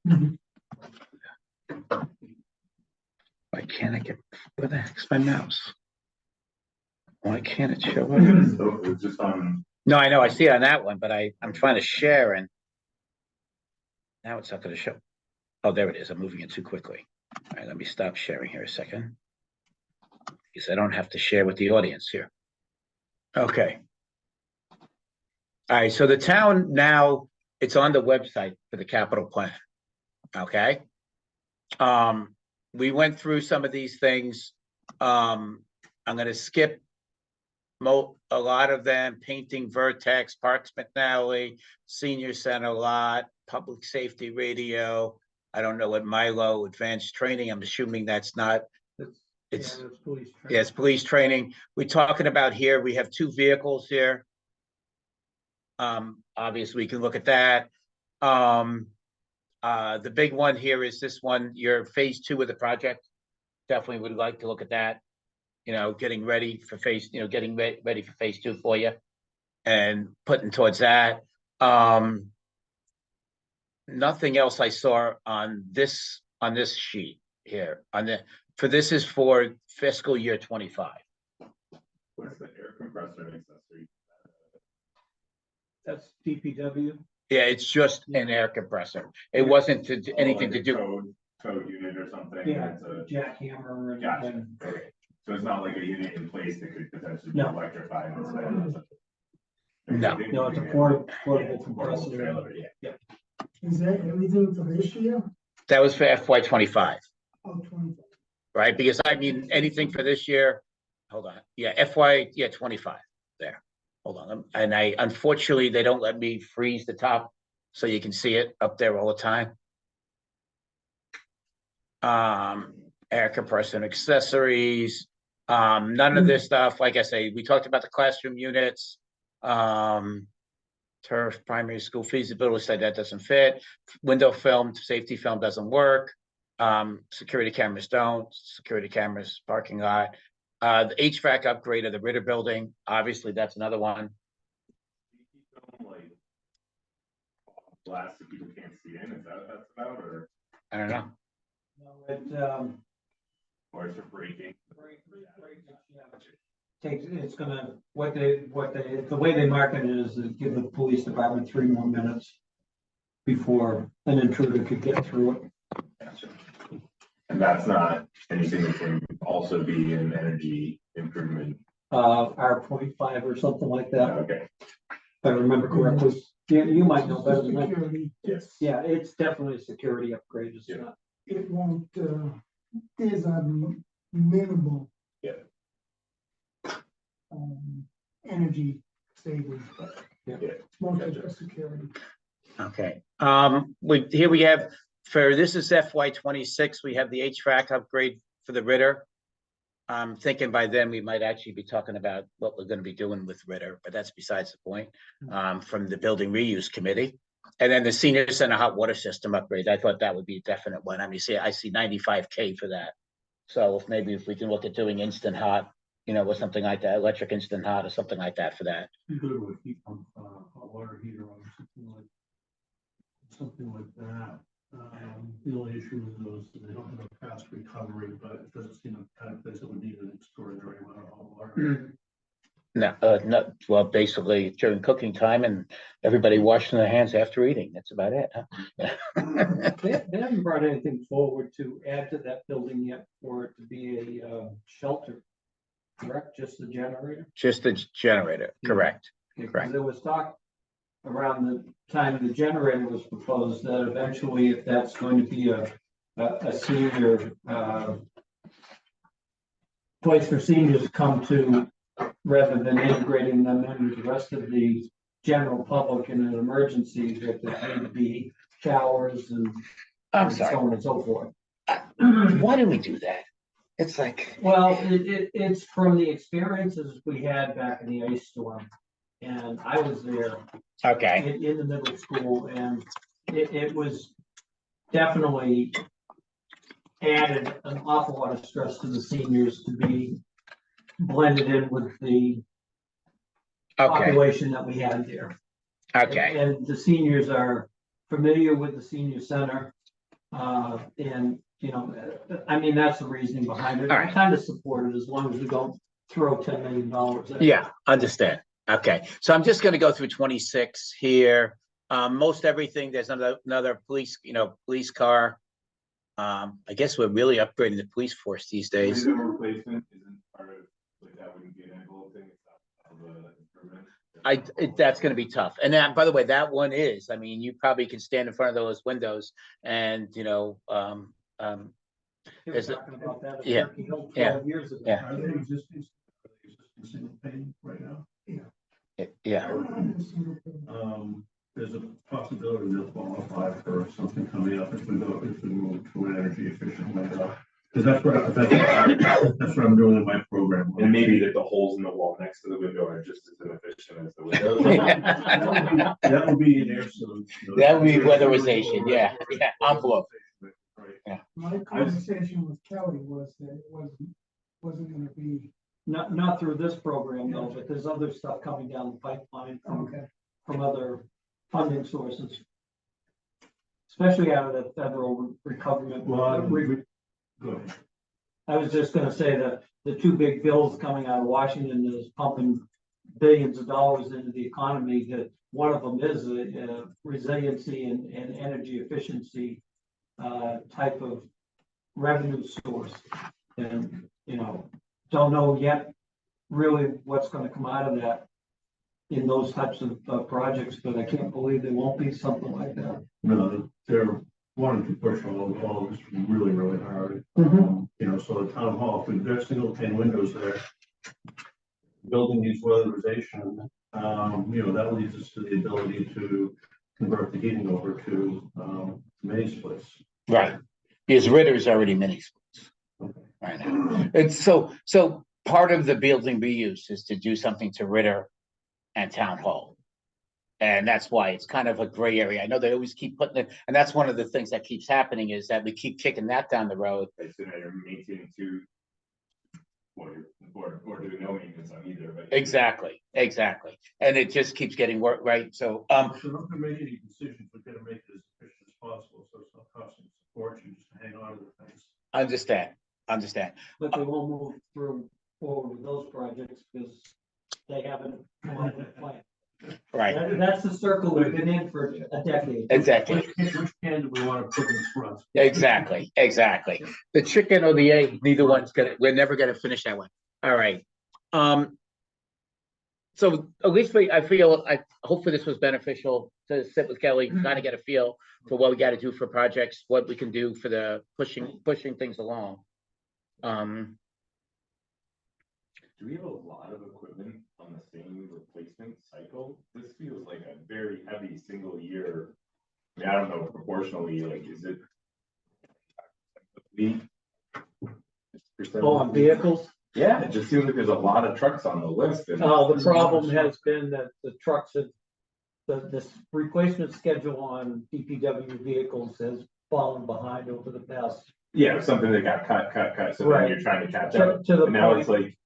A: Why can't I get, where the heck's my mouse? Why can't it show up?
E: So it's just on,
A: No, I know, I see it on that one, but I'm trying to share and now it's not gonna show. Oh, there it is. I'm moving it too quickly. All right, let me stop sharing here a second. Because I don't have to share with the audience here. Okay. All right, so the town now, it's on the website for the capital plan. Okay? We went through some of these things. I'm gonna skip a lot of them: painting Vertex, Parks McNally, Senior Center lot, Public Safety Radio. I don't know what Milo, advanced training. I'm assuming that's not, it's, yes, police training. We're talking about here, we have 2 vehicles here. Obviously we can look at that. The big one here is this one, your phase 2 of the project. Definitely would like to look at that. You know, getting ready for phase, you know, getting ready for phase 2 for you and putting towards that. Nothing else I saw on this sheet here for this is for fiscal year 25.
E: what's the air compressor and accessory?
B: That's DPW.
A: Yeah, it's just an air compressor. It wasn't anything to do.
E: Code unit or something.
B: Yeah,
E: It's a-
B: jackhammer and.
E: Gotcha.
B: and-
E: Okay. So it's not like a unit in place that could potentially be
B: No.
E: electrified.
A: No.
B: No, it's a portable compressor.
E: Trailer, yeah.
D: Is that everything for this year?
A: That was for FY 25,
D: Oh, 20.
A: right? Because I mean, anything for this year, hold on. Yeah, FY, yeah, 25 there. Hold on. And unfortunately, they don't let me freeze the top so you can see it up there all the time. Air compressor and accessories, none of this stuff. Like I say, we talked about the classroom units. turf, primary school feasibility study, that doesn't fit. Window film, safety film doesn't work. Security cameras don't, security cameras, parking lot. The HVAC upgrade of the Ritter building, obviously, that's another one.
E: Like, glass that people can't see in, is that what that's about, or,
A: I don't know.
B: No, it,
E: or it's for breaking?
B: it's gonna, the way they market it is to give the police department 3 more minutes before an intruder could get through it.
E: Gotcha. And that's not anything that can also be an energy improvement,
B: R.5 or something like that,
E: okay,
B: if I remember correctly. You might know better than that.
D: Security,
E: yes.
B: Yeah, it's definitely a security upgrade, it's
E: Yeah.
B: not.
D: it won't, is a minimal.
E: Yeah.
D: Energy savings, but
B: Yeah.
D: it's mostly just security.
A: Okay, here we have, for this is FY 26, we have the HVAC upgrade for the Ritter. I'm thinking by then we might actually be talking about what we're gonna be doing with Ritter, but that's besides the point. From the Building Reuse Committee. And then the Senior Center hot water system upgrade, I thought that would be a definite one. I mean, I see 95K for that. So if we can look at doing instant hot, or something like that, electric instant hot or something like that for that.
G: You go to a heat pump, hot water heater or something like that. The only issue with those, they don't have a fast recovery, but it doesn't seem the kind of place that would need an extraordinary amount of hot water.
A: No, well, basically during cooking time and everybody washing their hands after eating, that's about it, huh?
B: They haven't brought anything forward to add to that building yet for it to be a shelter, correct? Just the generator?
A: Just the generator, correct.
B: Because there was talk around the time the generator was proposed that eventually if that's going to be a senior, place for seniors to come to, rather than integrating them into the rest of the general public in an emergency, that there need to be showers and
A: I'm
B: so
A: sorry,
B: on and so forth.
A: why do we do that? It's like,
B: Well, it's from the experiences we had back in the ice storm. And I was there
A: okay,
B: in the middle school, and it was definitely added an awful lot of stress to the seniors to be blended in with the
A: okay,
B: population that we had there.
A: okay,
B: And the seniors are familiar with the senior center. And, I mean, that's the reasoning behind it.
A: All
B: I
A: right.
B: kind of support it as long as we don't throw $10 million at it.
A: yeah, understand. Okay, so I'm just gonna go through 26 here. Most everything, there's another police, police car. I guess we're really upgrading the police force these days.
E: Window replacement isn't part of, like, that wouldn't be an envelope thing, it's not part of the improvement.
A: That's gonna be tough. And that, by the way, that one is, I mean, you probably can stand in front of those windows and,
B: We were
A: There's a-
B: talking about that at
A: yeah,
B: Turkey Hill
A: yeah,
B: 12 years ago.
A: yeah.
G: Are they existing single pane right now?
A: yeah,
G: There's a possibility they'll qualify for something coming up if we move to an energy efficient window. Because that's what I'm doing in my program.
E: And maybe that the holes in the wall next to the window are just as inefficient as the windows.
G: That would be an air solution.
A: That would be weatherization, yeah, envelope.
G: Right.
D: My conversation with Kelly was that it wasn't gonna be,
B: Not through this program though, but there's other stuff coming down the pipeline from other funding sources. Especially out of the federal recovery.
G: Well, go ahead.
B: I was just gonna say that the two big bills coming out of Washington is pumping billions of dollars into the economy, that one of them is a resiliency and energy efficiency type of revenue source. And, don't know yet really what's gonna come out of that in those types of projects, but I can't believe there won't be something like that.
G: No, they're wanting to push all this really, really hard. So the town hall, if there's single pane windows there, building these weatherization, that leads us to the ability to convert the heating over to mini splits.
A: Right, because Ritter's already mini splits right now. It's so part of the building reuse is to do something to Ritter and Town Hall. And that's why it's kind of a gray area. I know they always keep putting it, and that's one of the things that keeps happening is that we keep kicking that down the road.
E: I assume that you're maintaining two. Or doing no maintenance on either, but.
A: Exactly. And it just keeps getting work, right? So,
G: So not to make any decisions, we're gonna make it as efficient as possible, so it's not costing us a fortune just to hang on to the things.
A: understand.
B: But they won't move forward with those projects because they haven't come up with a plan.
A: Right,
B: That's the circle we've been in for a decade.
A: exactly.
G: Which can do we wanna put in front?
A: Exactly. The chicken or the egg, neither one's we're never gonna finish that one. All right. So at least hopefully this was beneficial to sit with Kelly, kind of get a feel for what we gotta do for projects, what we can do for the pushing things along.
E: Do we have a lot of equipment on the same replacement cycle? This feels like a very heavy single year. I mean, I don't know proportionally, like, is it?
B: Oh, on vehicles?
E: Yeah, it just seems like there's a lot of trucks on the list. And
B: The problem has been that the trucks have, this replacement schedule on DPW vehicles has fallen behind over the past.
E: yeah, something that got cut, so then
B: Right.
E: you're trying to catch up.
B: To the
E: And now it's
B: point,
E: like,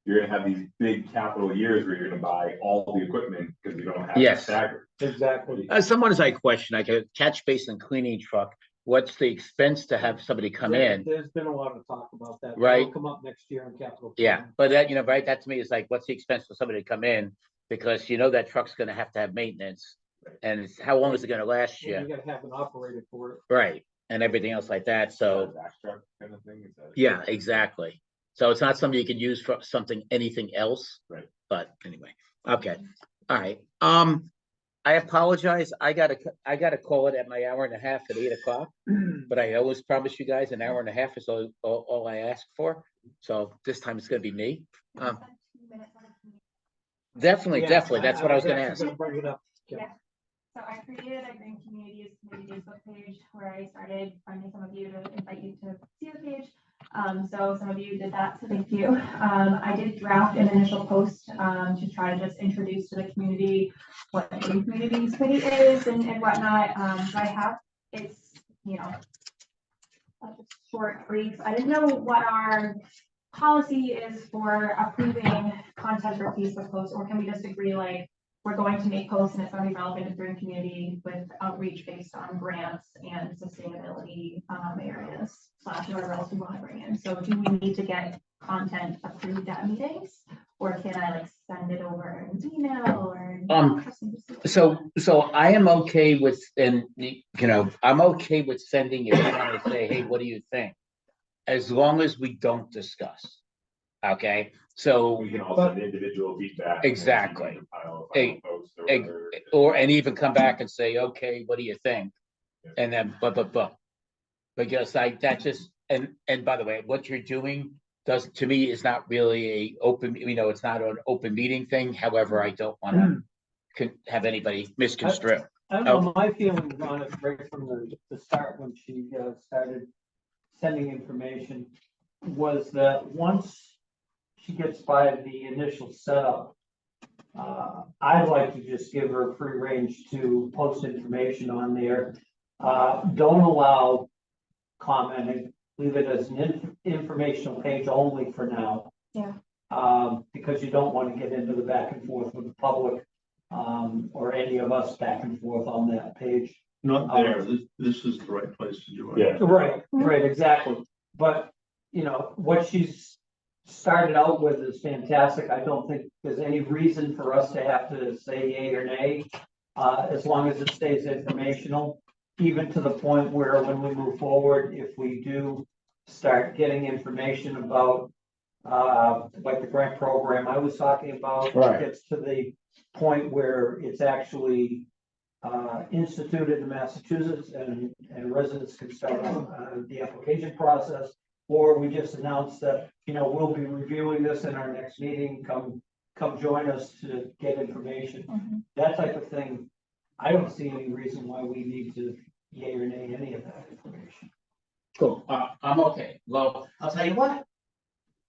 E: you're gonna have these big capital years where you're gonna buy all the equipment because you don't have it
A: Yes.
E: staggered.
B: exactly.
A: Someone as I question, like a catch basin cleaning truck, what's the expense to have somebody come in?
B: There's been a lot of talk about that.
A: Right.
B: It'll come up next year in capital.
A: Yeah,
B: planning.
A: but that, right, that to me is like, what's the expense for somebody to come in? Because you know that truck's gonna have to have maintenance. And it's, how long is it gonna last
B: Yeah,
A: you?
B: you gotta have an operator for it.
A: Right, and everything else like that, so,
E: Dash truck kind of thing, is that?
A: yeah, exactly. So it's not something you can use for anything else.
E: Right.
A: But anyway, okay, all right, I apologize, I gotta call it at my hour and a half at 8 o'clock. But I always promise you guys an hour and a half is all I ask for, so this time it's gonna be me. Definitely,
B: Yeah,
A: that's what I was gonna
B: actually
A: ask.
B: Bring it up.
C: Yeah. So I created a Green Communities Committee Facebook page where I started finding some of you to invite you to see the page. So some of you did that, so thank you. I did draft an initial post to try to just introduce to the community what the Green Communities Committee is and whatnot. So I have, it's, you know, a short brief. I didn't know what our policy is for approving content for Facebook posts, or can we just agree like we're going to make posts and it's going to be relevant to the green community with outreach based on grants and sustainability areas / whatever else we want to bring in. So do we need to get content approved at meetings, or can I like send it over an email or?
A: So I am okay with, and I'm okay with sending it and say, hey, what do you think? As long as we don't discuss. Okay, so.
E: We can also send individual feedback.
A: Exactly.
E: Compile
A: Hey,
E: posts or
A: Hey,
E: whatever.
A: and even come back and say, okay, what do you think? And then, because that just, and by the way, what you're doing to me is not really a open, it's not an open meeting thing. However, I don't want to have anybody misconstrue.
B: I don't know, my feelings on it right from the start when she started sending information was that once she gets by the initial setup, I'd like to just give her free range to post information on there. Don't allow commenting, leave it as an informational page only for now.
C: Yeah.
B: Because you don't want to get into the back and forth with the public, or any of us back and forth on that page.
G: Not there, this is the right place to do it.
E: Yeah.
B: Right, exactly. But, what she's started out with is fantastic. I don't think there's any reason for us to have to say yay or nay, as long as it stays informational, even to the point where when we move forward, if we do start getting information about, like the grant program I was talking about,
A: Right.
B: gets to the point where it's actually instituted in Massachusetts and residents can start the application process. Or we just announced that, we'll be reviewing this in our next meeting, come join us to get information.
C: Mhm.
B: That type of thing, I don't see any reason why we need to yay or nay any of that information.
A: Cool, I'm okay. Well, I'll tell you what.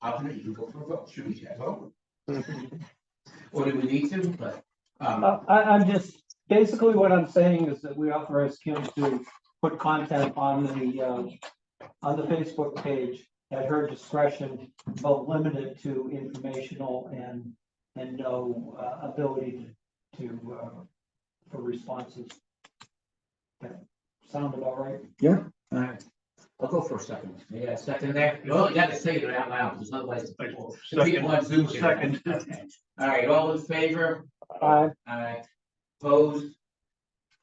A: I'll let you go for a vote. Should we have a vote? Or do we need to? But,
B: I'm just, basically what I'm saying is that we authorize Kim to put content on the Facebook page at her discretion, but limited to informational and no ability for responses. That sound about right?
I: Alright, I'll go for a second. Yeah, second there. Well, you gotta say it out loud, because otherwise the people on Zoom. can-
G: Second.
I: Okay. Alright, all in favor?
B: Aye.
I: Alright, opposed?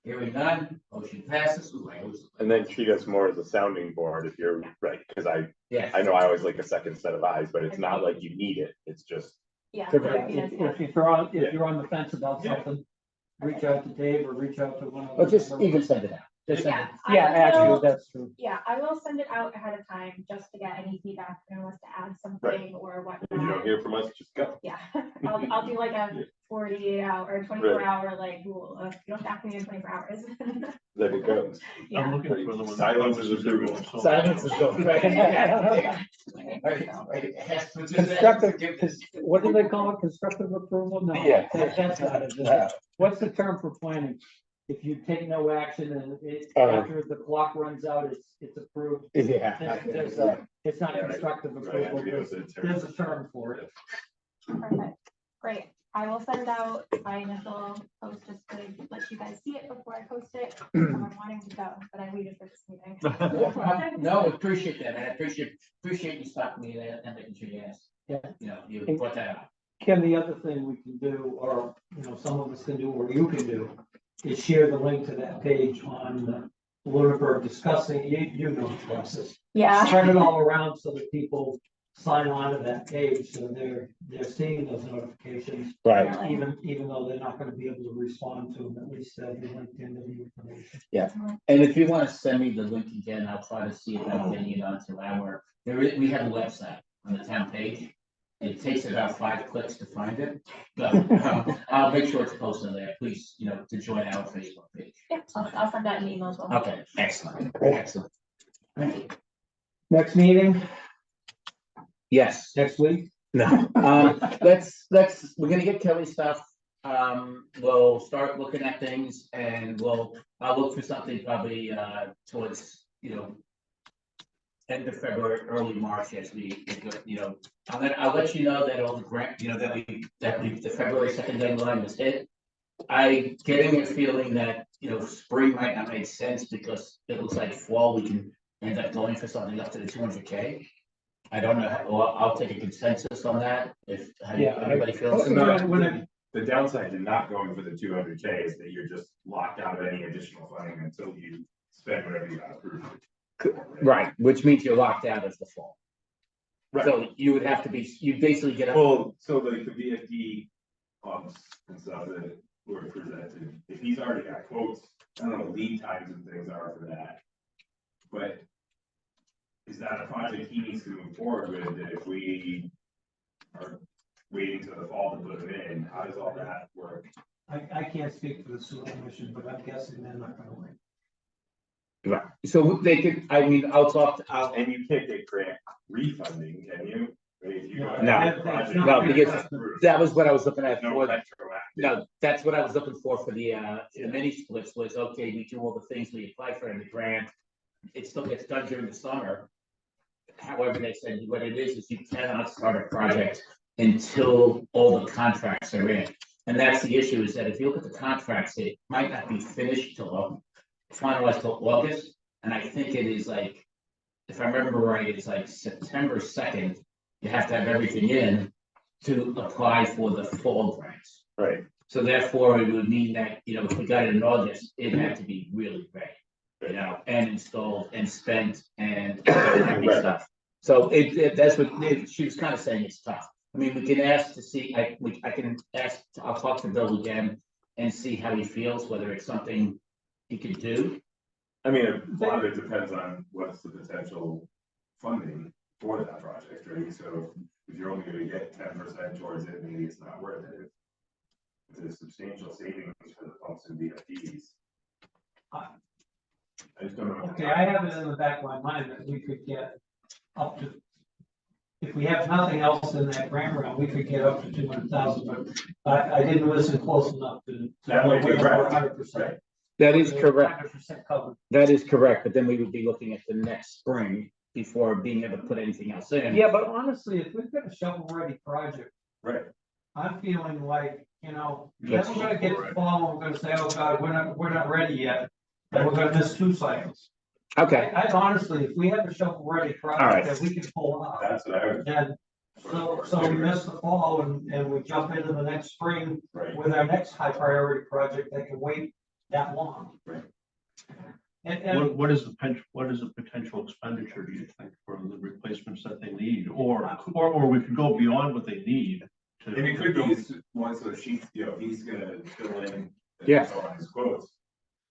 I: Hearing none, motion passes. Ooh, I always-
E: And then treat us more as a sounding board if you're right, because I
I: Yeah.
E: know I always like a second set of eyes, but it's not like you need it, it's just.
C: Yeah.
I: Correct.
B: If you're on the fence about something, reach out to Dave or reach out to one of.
I: Or just even send it out. Just send
C: Yeah.
I: it.
B: Yeah,
C: I
B: actually,
C: will-
B: that's true.
C: Yeah, I will send it out ahead of time just to get any feedback, if anyone wants to add something or
E: If you don't
C: whatnot.
E: hear from us, just go.
C: Yeah, I'll do like a 48 hour or 24 hour like rule of you don't have to me in 24 hours.
E: Let it go.
G: I'm
C: Yeah.
G: looking for the one.
E: Silence is approval.
I: Silence is going.
B: Constructive, what do they call it? Constructive approval? No.
I: Yeah.
B: That's not it.
I: Yeah.
B: What's the term for planning? If you take no action and
I: Uh-huh.
B: after the clock runs out, it's approved.
I: Yeah.
B: It's not
E: Yeah,
B: constructive
E: Right,
B: approval. There's a term for it.
C: Perfect. Great. I will send out my initial post just to let you guys see it before I post it. I'm wanting to go, but I waited for this meeting.
I: No, appreciate that, man. Appreciate you stopping me there and making sure you asked.
B: Yeah.
I: You know, you brought that up.
B: Kim, the other thing we can do, or, some of us can do, or you can do, is share the link to that page on Lunenburg discussing, you know the process.
C: Yeah.
B: Spread it all around so that people sign on to that page, so they're seeing those notifications.
I: Right.
B: Even though they're not gonna be able to respond to them, at least the LinkedIn of the information.
I: And if you want to send me the link again, I'll try to see if I'm getting it onto we have a website on the town page. It takes about 5 clicks to find it, but I'll make sure it's posted there, please, to join our Facebook page.
C: Yeah, I'll send out an email as well.
I: Okay, excellent, excellent. Thank you.
B: Next meeting,
I: Yes.
B: next week?
I: No, we're gonna get Kelly stuff. We'll start looking at things and I'll look for something probably, towards, end of February, early March as we, I'll let you know that all the grant, the February 2nd deadline was hit. I getting a feeling that, spring might not make sense because it looks like fall, we can end up going for something up to the 200K. I don't know, I'll take a consensus on that, if, how
B: Yeah,
I: everybody feels.
E: The downside to not going for the 200K is that you're just locked out of any additional funding until you spend whatever you got approved.
I: Right, which means you're locked out as the fall.
E: Right.
I: So you would have to you basically get up.
E: Well, so like the VFD pumps and stuff that were presented, if he's already got quotes, I don't know what lead times and things are for that. But is that a project he needs to move forward with, that if we are waiting till the fall to put them in, how does all that work?
B: I can't speak for the sewer commission, but I'm guessing they're not gonna wait.
I: Right, so they could, I'll.
E: And you can't get grant refunding, can you? I mean, if you go-
I: No.
E: Project-
I: No, because that was what I was looking at
E: No
I: for,
E: retroactive.
I: no, that's what I was looking for the mini splits was, okay, we do all the things we apply for in the grant. It still gets done during the summer. However, they said what it is you cannot start a project until all the contracts are in. And that's the issue, is that if you look at the contracts, it might not be finished till finalized till August, and I think it is like, if I remember right, it's like September 2nd, you have to have everything in to apply for the fall grants.
E: Right.
I: So therefore, it would mean that, if we got it in August, it had to be really ready, and installed and spent and
E: Right.
I: stuff. So that's what, she was kind of saying it's tough. I mean, we can ask to see, I'll talk to Bill again and see how he feels, whether it's something he could do.
E: I mean, a lot of it depends on what's the potential funding for that project, right? So if you're only gonna get 10% towards it, maybe it's not worth it. If there's substantial savings for the pumps and VFDs. I just don't know.
B: Okay, I have it in the back of my mind that we could get up to if we have nothing else in that grant round, we could get up to 200,000, but I didn't listen close enough to.
E: That might be
B: we're
E: correct.
B: 100%.
A: That is correct.
B: 100% covered.
A: That is correct, but then we would be looking at the next spring before being able to put anything else in.
B: Yeah, but honestly, if we've got a shovel-ready project,
E: Right.
B: I'm feeling like, then
G: Let's
B: we're gonna
G: go
B: get
G: for
B: to
G: it.
B: fall, and we're gonna say, oh God, we're not ready yet, and we're gonna miss 2 cycles.
A: Okay,
B: I honestly, if we have a shovel-ready
A: right.
B: project that we can pull off,
E: That's what I was.
B: then, so we miss the fall and we jump into the next spring
E: Right.
B: with our next high priority project that can wait that long.
E: Right.
B: And
G: What is the potential expenditure, do you think, for the replacements that they need? Or we could go beyond what they need to.
E: And it could be once the sheets, he's gonna fill in. and
A: Yeah.
E: so on his quotes.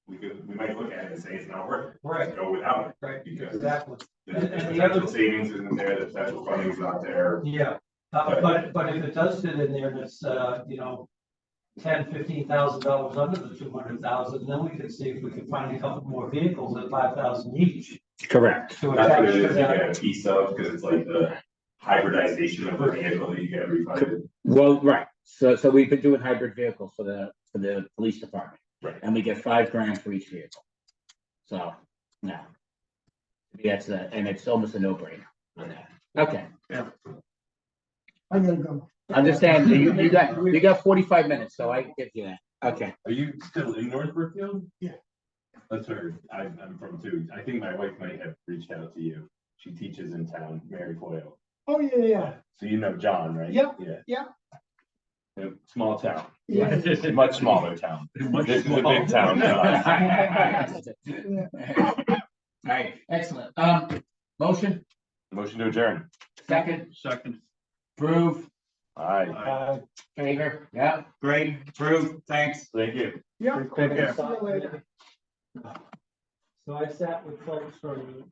E: We might look at it and say it's not worth it.
B: Right.
E: Just go without it.
B: right,
E: Because
B: exactly,
E: the
B: And the
E: potential
B: other-
E: savings isn't there, the potential funding's not there.
B: yeah, but if it does fit in there, that's, $10,000-15,000 under the 200,000, then we can see if we can find a couple more vehicles at 5,000 each.
A: correct.
B: To
E: That's
B: attach
E: what it
B: to
E: is, you
B: that.
E: get a piece of, because it's like the hybridization of the vehicle that you get refunded.
A: Well, right, so we've been doing hybrid vehicles for the police department.
E: Right.
A: And we get $5,000 for each vehicle. So, yeah. That's and it's almost a no-brainer on that. Okay,
D: I gotta go.
A: understand, you got 45 minutes, so I can give you that. Okay,
E: Are you still in North Brookfield? Yeah. That's where I'm from too. I think my wife might have reached out to you. She teaches in town, Mary Foyle.
D: Oh, yeah.
E: So you know John, right?
D: Yep,
E: Yeah.
D: yeah.
E: Yeah, small town.
D: Yeah.
E: Much smaller town.
G: Much
E: This is a
G: smaller.
E: big town.
A: all right, excellent. Motion,
E: Motion to adjourn.
A: second,
G: Second.
A: approve,
E: Aye.
A: favor, yeah, great, approve, thanks.
E: Thank you.
D: Yeah.
A: Take care.
D: See you later.
B: So I sat with folks from,